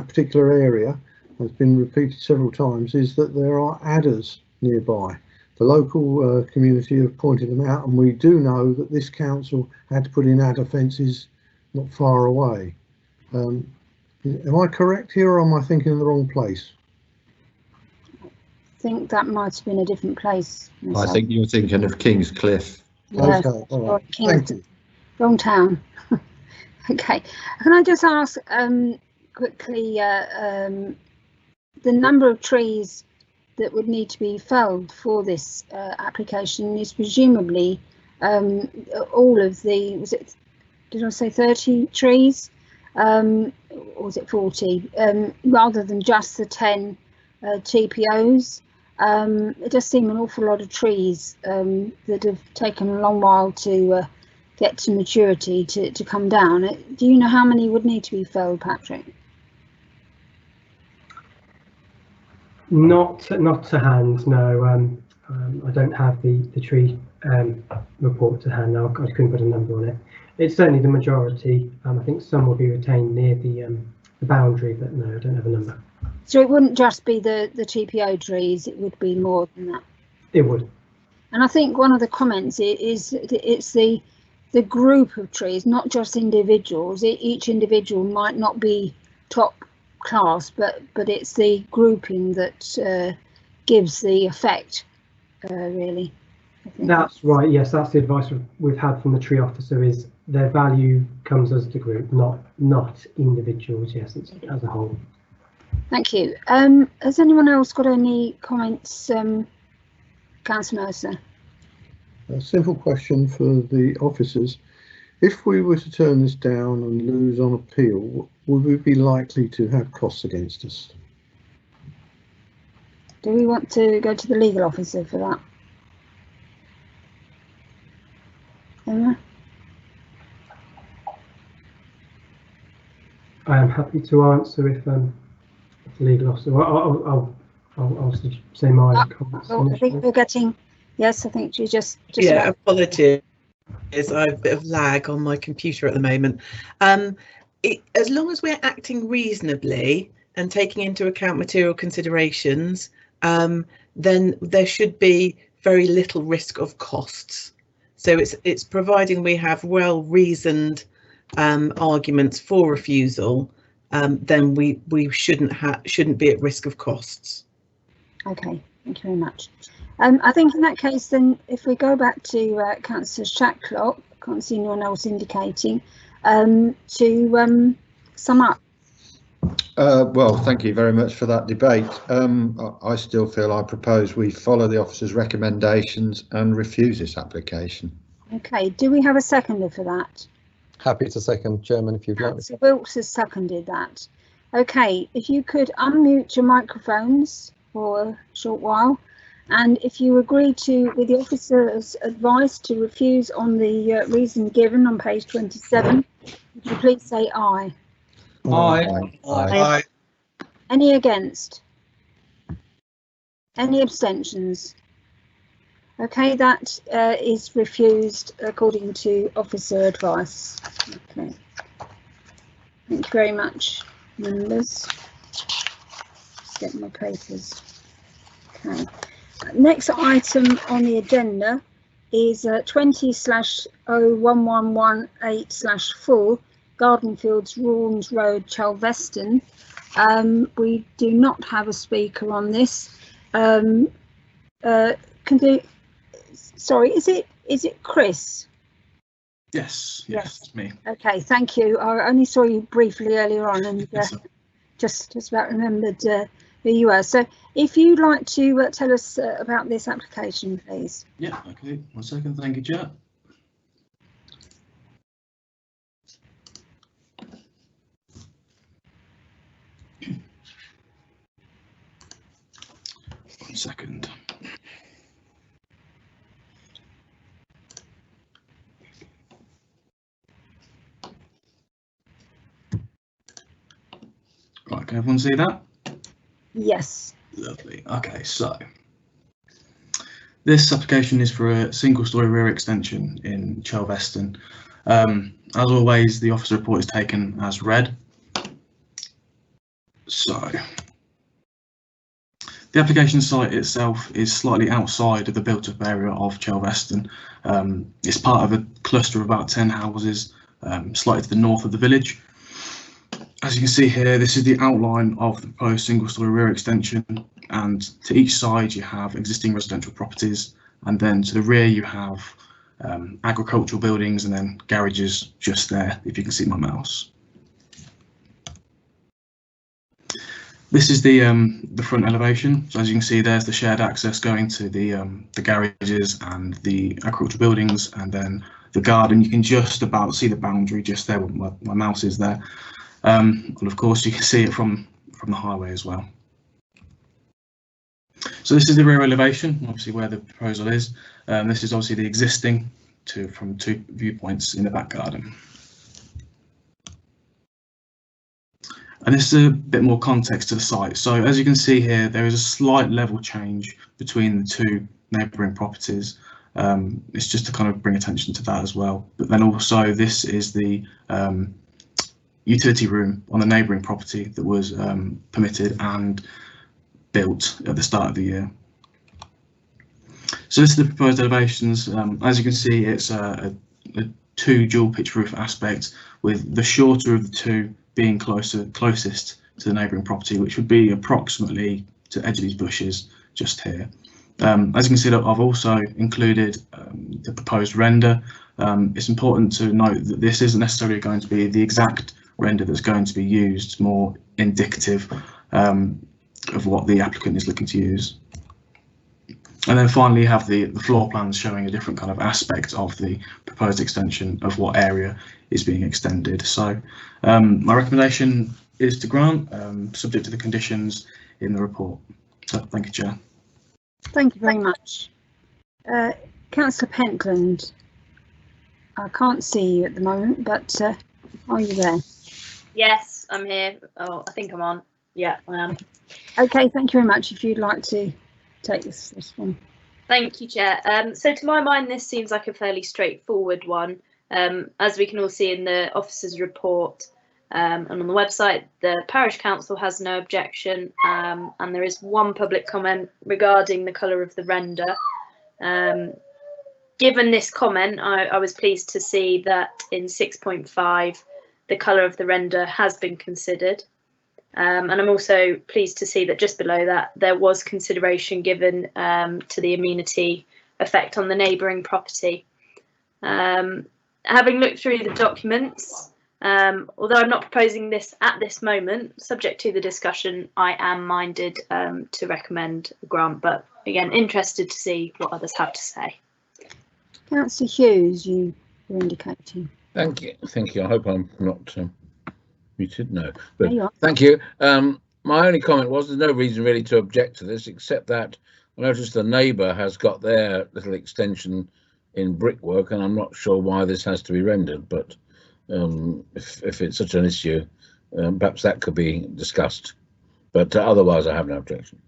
particular area has been repeated several times, is that there are adders nearby. The local community have pointed them out, and we do know that this council had to put in adder fences not far away. Am I correct here, or am I thinking in the wrong place? I think that might have been a different place. I think you're thinking of King's Cliff. Yes, Okay, all right. Thank you. Wrong town. Okay, can I just ask quickly the number of trees that would need to be felled for this application is presumably all of the, did I say 30 trees, or was it 40, rather than just the 10 TPOs? It does seem an awful lot of trees that have taken a long while to get to maturity to come down. Do you know how many would need to be felled, Patrick? Not to hand, no. I don't have the tree report to hand now. I couldn't put a number on it. It's certainly the majority. I think some will be retained near the boundary, but no, I don't have a number. So it wouldn't just be the TPO trees, it would be more than that? It would. And I think one of the comments is it's the group of trees, not just individuals. Each individual might not be top class, but it's the grouping that gives the effect, really. That's right, yes, that's the advice we've had from the tree officer, is their value comes as the group, not individuals. Yes, it's as a whole. Thank you. Has anyone else got any comments? Councillor Mercer. A simple question for the officers. If we were to turn this down and lose on appeal, would we be likely to have costs against us? Do we want to go to the legal officer for that? Emma? I am happy to answer if the legal officer. Well, I'll say my comments. I think we're getting. Yes, I think you just yeah, apologies. I have a bit of lag on my computer at the moment. As long as we're acting reasonably and taking into account material considerations, then there should be very little risk of costs. So it's providing we have well-reasoned arguments for refusal, then we shouldn't be at risk of costs. Okay, thank you very much. I think in that case, then, if we go back to Councillor Shacklock, can't see anyone else indicating, to sum up. Well, thank you very much for that debate. I still feel I propose we follow the officer's recommendations and refuse this application. Okay, do we have a seconder for that? Happy to second, Chairman, if you'd like. Councillor Wilkes has seconded that. Okay, if you could unmute your microphones for a short while, and if you agree with the officer's advice to refuse on the reason given on page 27, would you please say aye? Aye. Aye. Any against? Any abstentions? Okay, that is refused according to officer advice. Okay. Thank you very much, members. Just get my papers. Okay. Next item on the agenda is 20/01118/4 Gardenfields, Rawns Road, Chelveston. We do not have a speaker on this. Sorry, is it Chris? Yes, it's me. Okay, thank you. I only saw you briefly earlier on and just about remembered who you were. So if you'd like to tell us about this application, please. Yeah, okay, 1 second. Thank you, Chair. One second. Right, can everyone see that? Yes. Lovely. Okay, so this application is for a single-storey rear extension in Chelveston. As always, the officer report is taken as read. So the application site itself is slightly outside of the built-up area of Chelveston. It's part of a cluster of about 10 houses, slightly to the north of the village. As you can see here, this is the outline of the proposed single-storey rear extension, and to each side you have existing residential properties, and then to the rear you have agricultural buildings and then garages just there, if you can see my mouse. This is the front elevation. So as you can see, there's the shared access going to the garages and the agricultural buildings, and then the garden. You can just about see the boundary just there where my mouse is there. And of course you can see it from the highway as well. So this is the rear elevation, obviously where the proposal is. This is obviously the existing from 2 viewpoints in the back garden. And this is a bit more context to the site. So as you can see here, there is a slight level change between the 2 neighbouring properties. It's just to kind of bring attention to that as well. But then also this is the utility room on the neighbouring property that was permitted and built at the start of the year. So this is the proposed elevations. As you can see, it's a 2 dual pitch roof aspect, with the shorter of the 2 being closest to the neighbouring property, which would be approximately to edge of these bushes just here. As you can see, I've also included the proposed render. It's important to note that this isn't necessarily going to be the exact render that's going to be used, more indicative of what the applicant is looking to use. And then finally you have the floor plans showing a different kind of aspect of the proposed extension of what area is being extended. So my recommendation is to grant, subject to the conditions in the report. So thank you, Chair. Thank you very much. Councillor Pentland, I can't see you at the moment, but are you there? Yes, I'm here. Oh, I think I'm on. Yeah, I am. Okay, thank you very much. If you'd like to take this one. Thank you, Chair. So to my mind, this seems like a fairly straightforward one. As we can all see in the officer's report and on the website, the parish council has no objection, and there is one public comment regarding the colour of the render. Given this comment, I was pleased to see that in 6.5 the colour of the render has been considered, and I'm also pleased to see that just below that there was consideration given to the amenity effect on the neighbouring property. Having looked through the documents, although I'm not proposing this at this moment, subject to the discussion, I am minded to recommend a grant, but again, interested to see what others have to say. Councillor Hughes, you were indicating. Thank you. Thank you. I hope I'm not muted. No, but There you are. thank you. My only comment was there's no reason really to object to this, except that I noticed the neighbour has got their little extension in brickwork, and I'm not sure why this has to be rendered. But if it's such an issue, perhaps that could be discussed. But otherwise, I have no objection.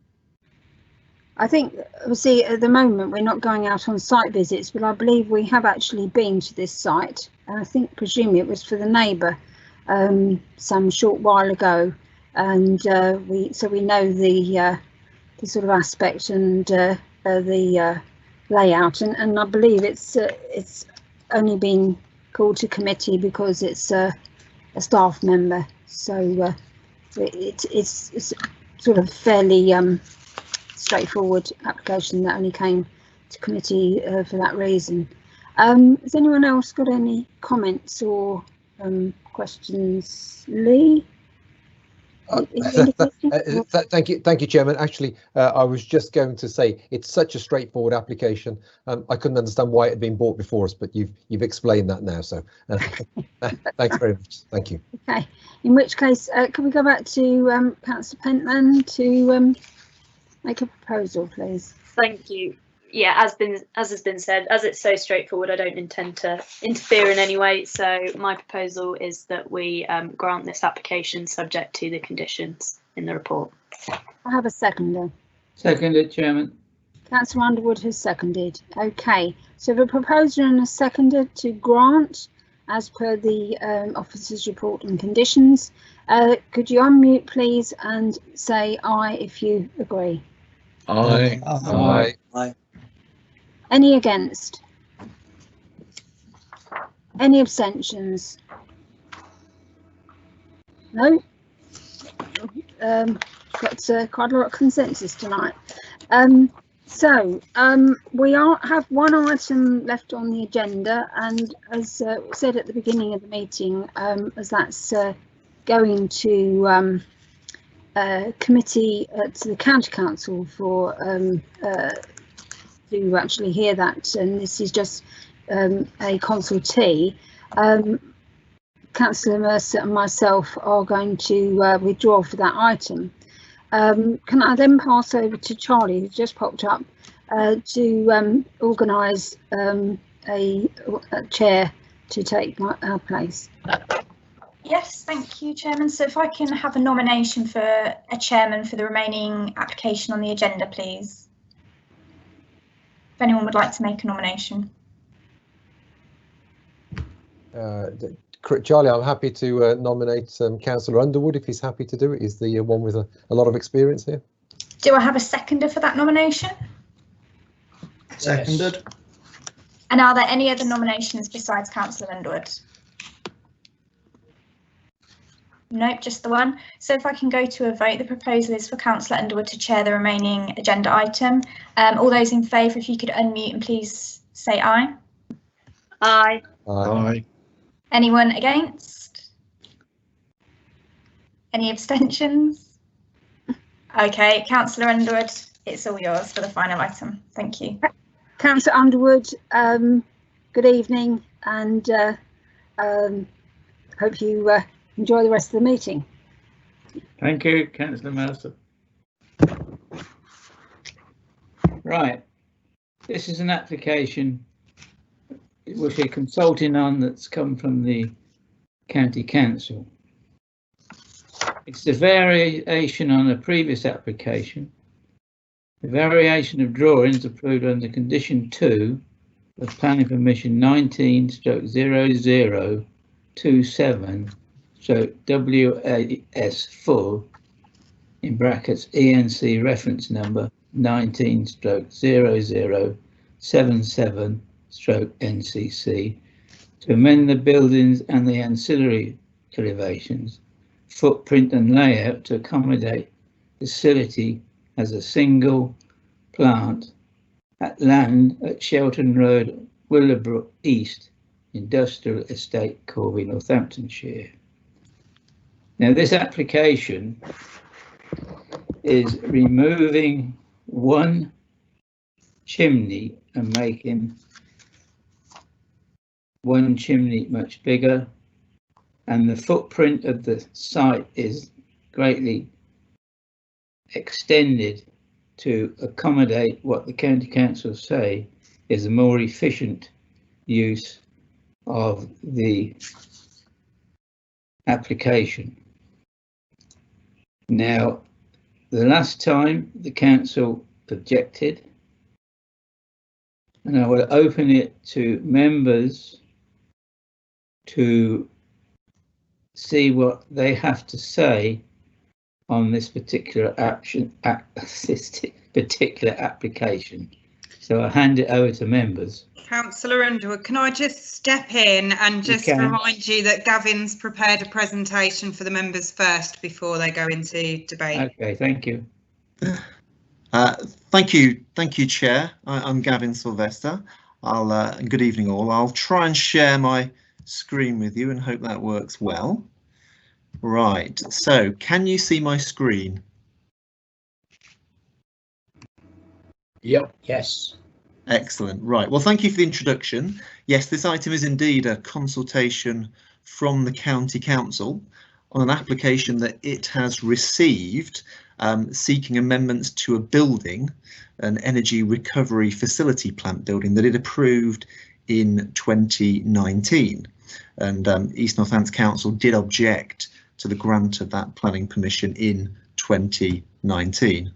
I think, obviously, at the moment we're not going out on site visits, but I believe we have actually been to this site. And I think, presumably, it was for the neighbour some short while ago, and we know the sort of aspect and the layout, and I believe it's only been called to committee because it's a staff member, so it's sort of fairly straightforward application that only came to committee for that reason. Has anyone else got any comments or questions? Lee? Thank you, Chairman. Actually, I was just going to say it's such a straightforward application. I couldn't understand why it had been brought before us, but you've explained that now. So thanks very much. Thank you. Okay. In which case, can we go back to Councillor Pentland to make a proposal, please? Thank you. Yeah, as has been said, as it's so straightforward, I don't intend to interfere in any way. So my proposal is that we grant this application subject to the conditions in the report. I have a seconder. Seconded, Chairman. Councillor Underwood has seconded. Okay, so the proposer and a seconder to grant as per the officer's report and conditions. Could you unmute, please, and say aye if you agree? Aye. Aye. Aye. Any against? Any abstentions? No? Got quite a lot of consensus tonight. So we have one item left on the agenda, and as said at the beginning of the meeting, as that's going to committee to the County Council for to actually hear that, and this is just a consultee. Councillor Mercer and myself are going to withdraw for that item. Can I then pass over to Charlie, who just popped up, to organise a chair to take our place? Yes, thank you, Chairman. So if I can have a nomination for a chairman for the remaining application on the agenda, please. If anyone would like to make a nomination. Charlie, I'm happy to nominate Councillor Underwood if he's happy to do it. He's the one with a lot of experience here. Do I have a seconder for that nomination? Seconded. And are there any other nominations besides Councillor Underwood? Nope, just the one. So if I can go to a vote, the proposal is for Councillor Underwood to chair the remaining agenda item. All those in favour, if you could unmute and please say aye. Aye. Aye. Anyone against? Any abstentions? Okay, Councillor Underwood, it's all yours for the final item. Thank you. Councillor Underwood, good evening, and hope you enjoy the rest of the meeting. Thank you, Councillor Mercer. Right, this is an application which we're consulting on that's come from the County Council. It's the variation on a previous application. The variation of drawings approved under condition 2 of planning permission 19/0027/WAS full in brackets ENC reference number 19/00 77/NCC to amend the buildings and the ancillary elevations, footprint and layout to accommodate the facility as a single plant at land at Shelton Road, Willowbrook East, Industrial Estate, Corby, Northamptonshire. Now, this application is removing one chimney and making one chimney much bigger, and the footprint of the site is greatly extended to accommodate what the County Council say is a more efficient use of the application. Now, the last time the council objected, and I will open it to members to see what they have to say on this particular application. So I'll hand it over to members. Councillor Underwood, can I just step in and just remind you that Gavin's prepared a presentation for the members first before they go into debate. Okay, thank you. Thank you, Chair. I'm Gavin Sylvester. Good evening all. I'll try and share my screen with you and hope that works well. Right, so can you see my screen? Yep. Yes. Excellent. Right. Well, thank you for the introduction. Yes, this item is indeed a consultation from the County Council on an application that it has received seeking amendments to a building, an energy recovery facility plant building that it approved in 2019. And East Northants Council did object to the grant of that planning permission in 2019.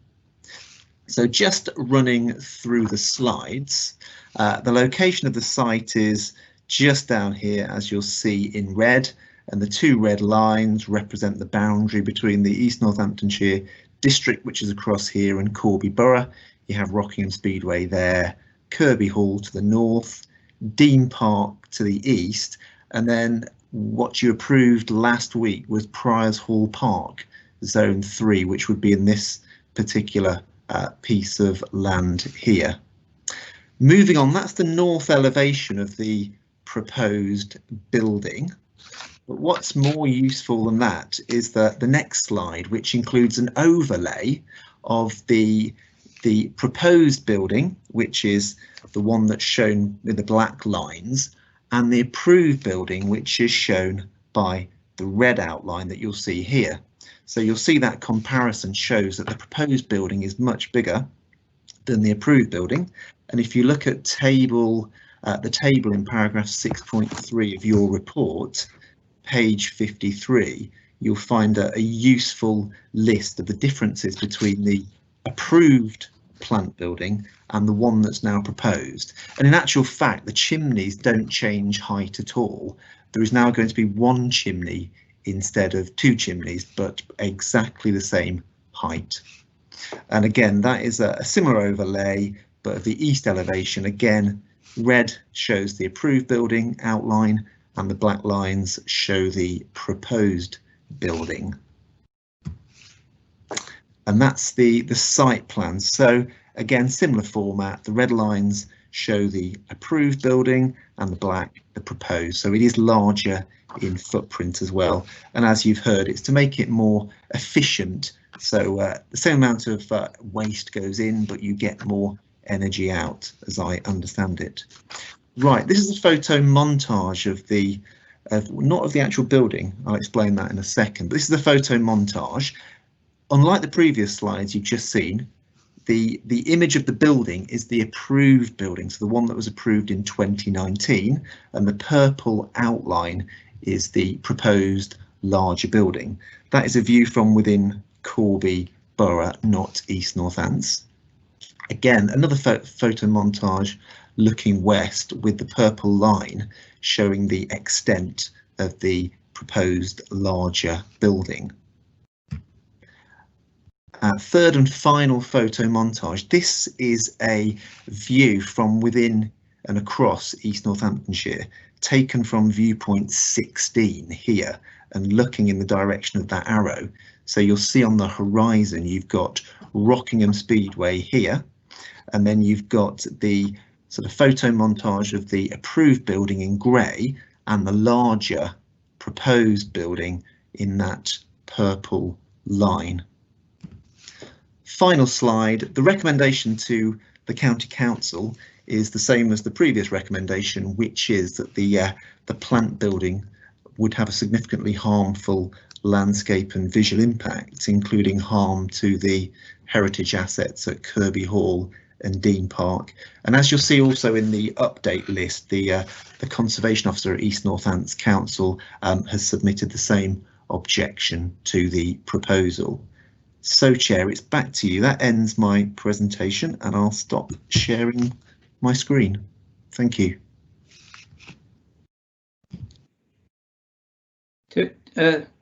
So just running through the slides, the location of the site is just down here, as you'll see in red, and the two red lines represent the boundary between the East Northamptonshire district, which is across here, and Corby Borough. You have Rockingham Speedway there, Kirby Hall to the north, Dean Park to the east, and then what you approved last week was Priors Hall Park, Zone 3, which would be in this particular piece of land here. Moving on, that's the north elevation of the proposed building. But what's more useful than that is the next slide, which includes an overlay of the proposed building, which is the one that's shown with the black lines, and the approved building, which is shown by the red outline that you'll see here. So you'll see that comparison shows that the proposed building is much bigger than the approved building. And if you look at the table in paragraph 6.3 of your report, page 53, you'll find a useful list of the differences between the approved plant building and the one that's now proposed. And in actual fact, the chimneys don't change height at all. There is now going to be one chimney instead of two chimneys, but exactly the same height. And again, that is a similar overlay, but of the east elevation. Again, red shows the approved building outline and the black lines show the proposed building. And that's the site plan. So again, similar format. The red lines show the approved building and the black the proposed. So it is larger in footprint as well. And as you've heard, it's to make it more efficient. So the same amount of waste goes in, but you get more energy out, as I understand it. Right, this is a photo montage of not of the actual building. I'll explain that in a second. But this is a photo montage. Unlike the previous slides you've just seen, the image of the building is the approved building, so the one that was approved in 2019, and the purple outline is the proposed larger building. That is a view from within Corby Borough, not East Northants. Again, another photo montage looking west with the purple line showing the extent of the proposed larger building. Third and final photo montage. This is a view from within and across East Northamptonshire, taken from viewpoint 16 here and looking in the direction of that arrow. So you'll see on the horizon you've got Rockingham Speedway here, and then you've got the sort of photo montage of the approved building in grey and the larger proposed building in that purple line. Final slide. The recommendation to the County Council is the same as the previous recommendation, which is that the plant building would have a significantly harmful landscape and visual impact, including harm to the heritage assets at Kirby Hall and Dean Park. And as you'll see also in the update list, the Conservation Officer at East Northants Council has submitted the same objection to the proposal. So, Chair, it's back to you. That ends my presentation and I'll stop sharing my screen. Thank you.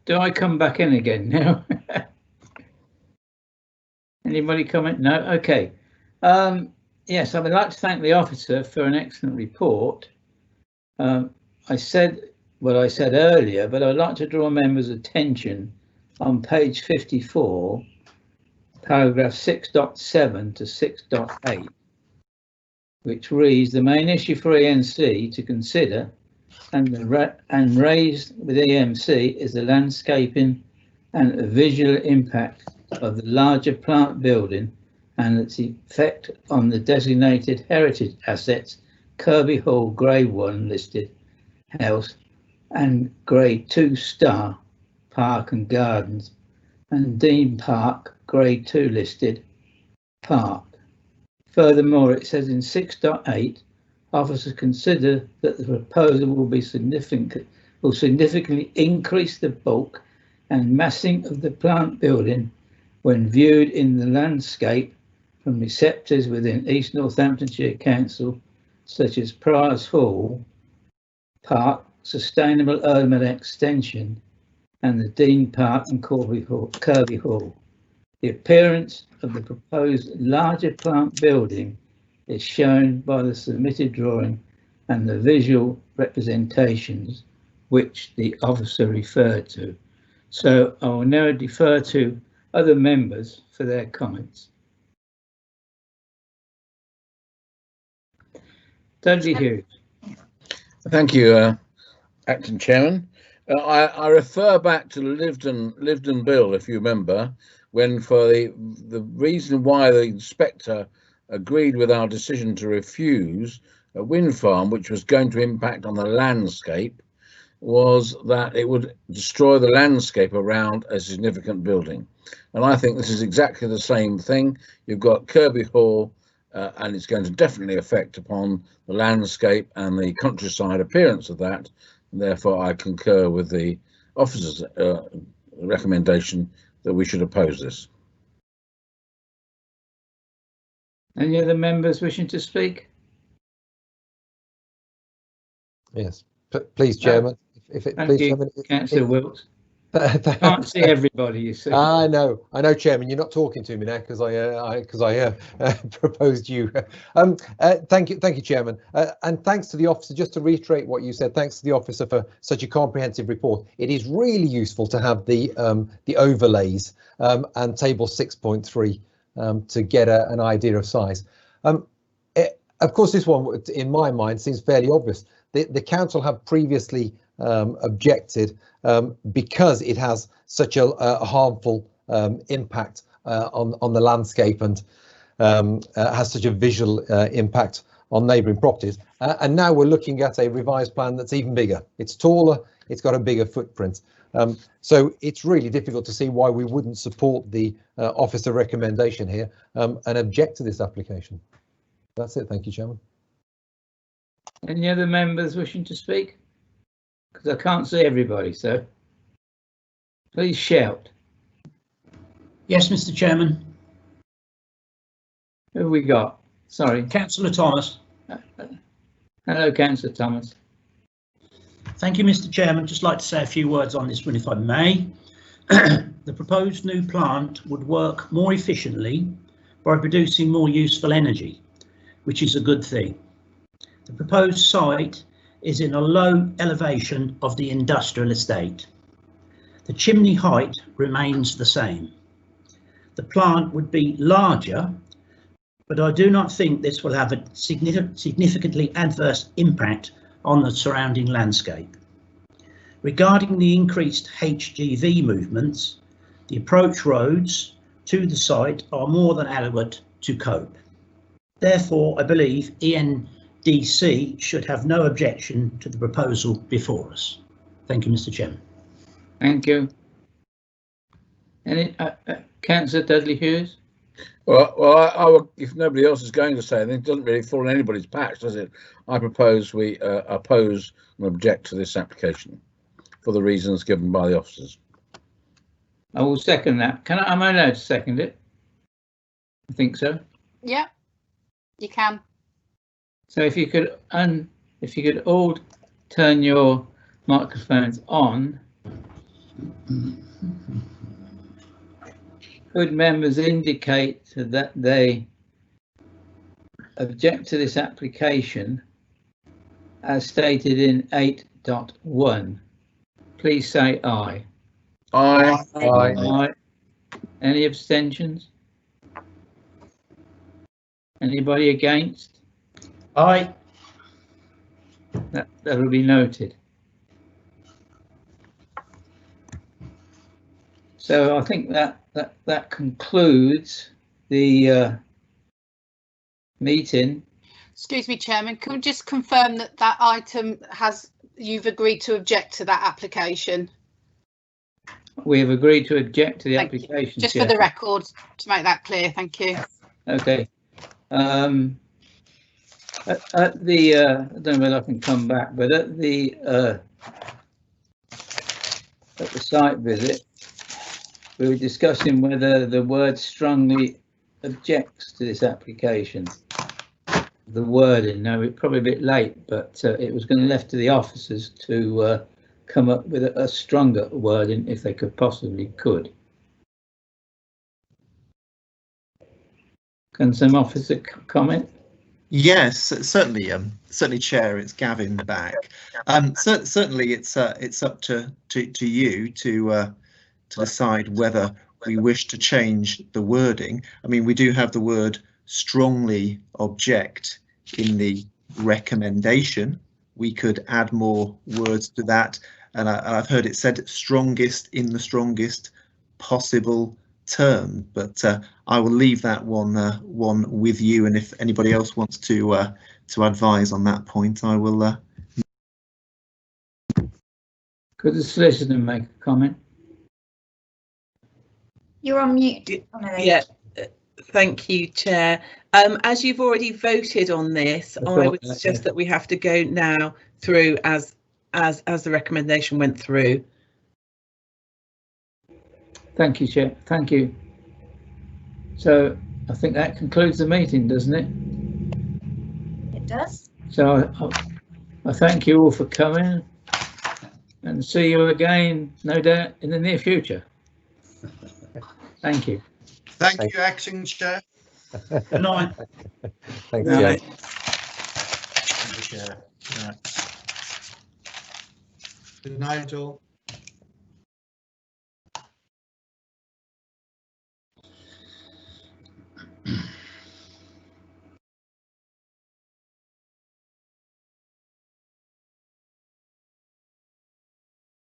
Do I come back in again now? Anybody comment? No? Okay. Yes, I would like to thank the officer for an excellent report. I said what I said earlier, but I'd like to draw members' attention on page 54, paragraph 6.7 to 6.8, which reads, the main issue for ENC to consider and raised with EMC is the landscaping and the visual impact of the larger plant building and its effect on the designated heritage assets, Kirby Hall Grade 1 listed house and Grade 2 star park and gardens, and Dean Park Grade 2 listed park. Furthermore, it says in 6.8, officers consider that the proposal will significantly increase the bulk and massing of the plant building when viewed in the landscape from receptors within East Northamptonshire Council, such as Priors Hall Park, Sustainable Urban Extension, and the Dean Park and Kirby Hall. The appearance of the proposed larger plant building is shown by the submitted drawing and the visual representations which the officer referred to. So I will now defer to other members for their comments. Dudley Hughes. Thank you, Acting Chairman. I refer back to Lyveden Bill, if you remember, when for the reason why the inspector agreed with our decision to refuse a wind farm, which was going to impact on the landscape, was that it would destroy the landscape around a significant building. And I think this is exactly the same thing. You've got Kirby Hall, and it's going to definitely affect upon the landscape and the countryside appearance of that. And therefore, I concur with the officer's recommendation that we should oppose this. Any other members wishing to speak? Yes, please, Chairman. Thank you, Councillor Wilkes. Can't see everybody, you see. I know, Chairman. You're not talking to me now because I proposed you. Thank you, Chairman, and thanks to the officer. Just to reiterate what you said, thanks to the officer for such a comprehensive report. It is really useful to have the overlays and table 6.3 to get an idea of size. Of course, this one, in my mind, seems fairly obvious. The council have previously objected because it has such a harmful impact on the landscape and has such a visual impact on neighbouring properties. And now we're looking at a revised plan that's even bigger. It's taller, it's got a bigger footprint. So it's really difficult to see why we wouldn't support the officer recommendation here and object to this application. That's it. Thank you, Chairman. Any other members wishing to speak? Because I can't see everybody, so please shout. Yes, Mr. Chairman. Who have we got? Sorry. Councillor Thomas. Hello, Councillor Thomas. Thank you, Mr. Chairman. Just like to say a few words on this one, if I may. The proposed new plant would work more efficiently by producing more useful energy, which is a good thing. The proposed site is in a low elevation of the industrial estate. The chimney height remains the same. The plant would be larger, but I do not think this will have a significantly adverse impact on the surrounding landscape. Regarding the increased HGV movements, the approach roads to the site are more than adequate to cope. Therefore, I believe ENDC should have no objection to the proposal before us. Thank you, Mr. Chairman. Thank you. Any Councillor Dudley Hughes? Well, I would, if nobody else is going to say anything, it doesn't really fall in anybody's patch, does it? I propose we oppose and object to this application for the reasons given by the officers. I will second that. Am I allowed to second it? I think so. Yeah, you can. So if you could all turn your microphones on. Could members indicate that they object to this application as stated in 8.1? Please say aye. Aye. Aye. Aye. Any abstentions? Anybody against? Aye. That will be noted. So I think that concludes the meeting. Excuse me, Chairman, can we just confirm that that item you've agreed to object to that application? We have agreed to object to the application. Just for the record, to make that clear, thank you. Okay. At the I don't know whether I can come back, but at the site visit, we were discussing whether the word strongly objects to this application. The wording, no, it's probably a bit late, but it was going to be left to the officers to come up with a stronger wording if they could. Can some officer comment? Yes, certainly, Chair. It's Gavin back. Certainly, it's up to you to decide whether we wish to change the wording. I mean, we do have the word strongly object in the recommendation. We could add more words to that, and I've heard it said strongest in the strongest possible term, but I will leave that one with you, and if anybody else wants to advise on that point, I will. Could the solicitor make a comment? You're on mute. Yeah, thank you, Chair. As you've already voted on this, I would suggest that we have to go now through as the recommendation went through. Thank you, Chair. Thank you. So I think that concludes the meeting, doesn't it? It does. So I thank you all for coming, and see you again, no doubt, in the near future. Thank you. Thank you, Acting Chair. Good night. Thanks, Good Chair. night. Thank you, Chair. Good night all.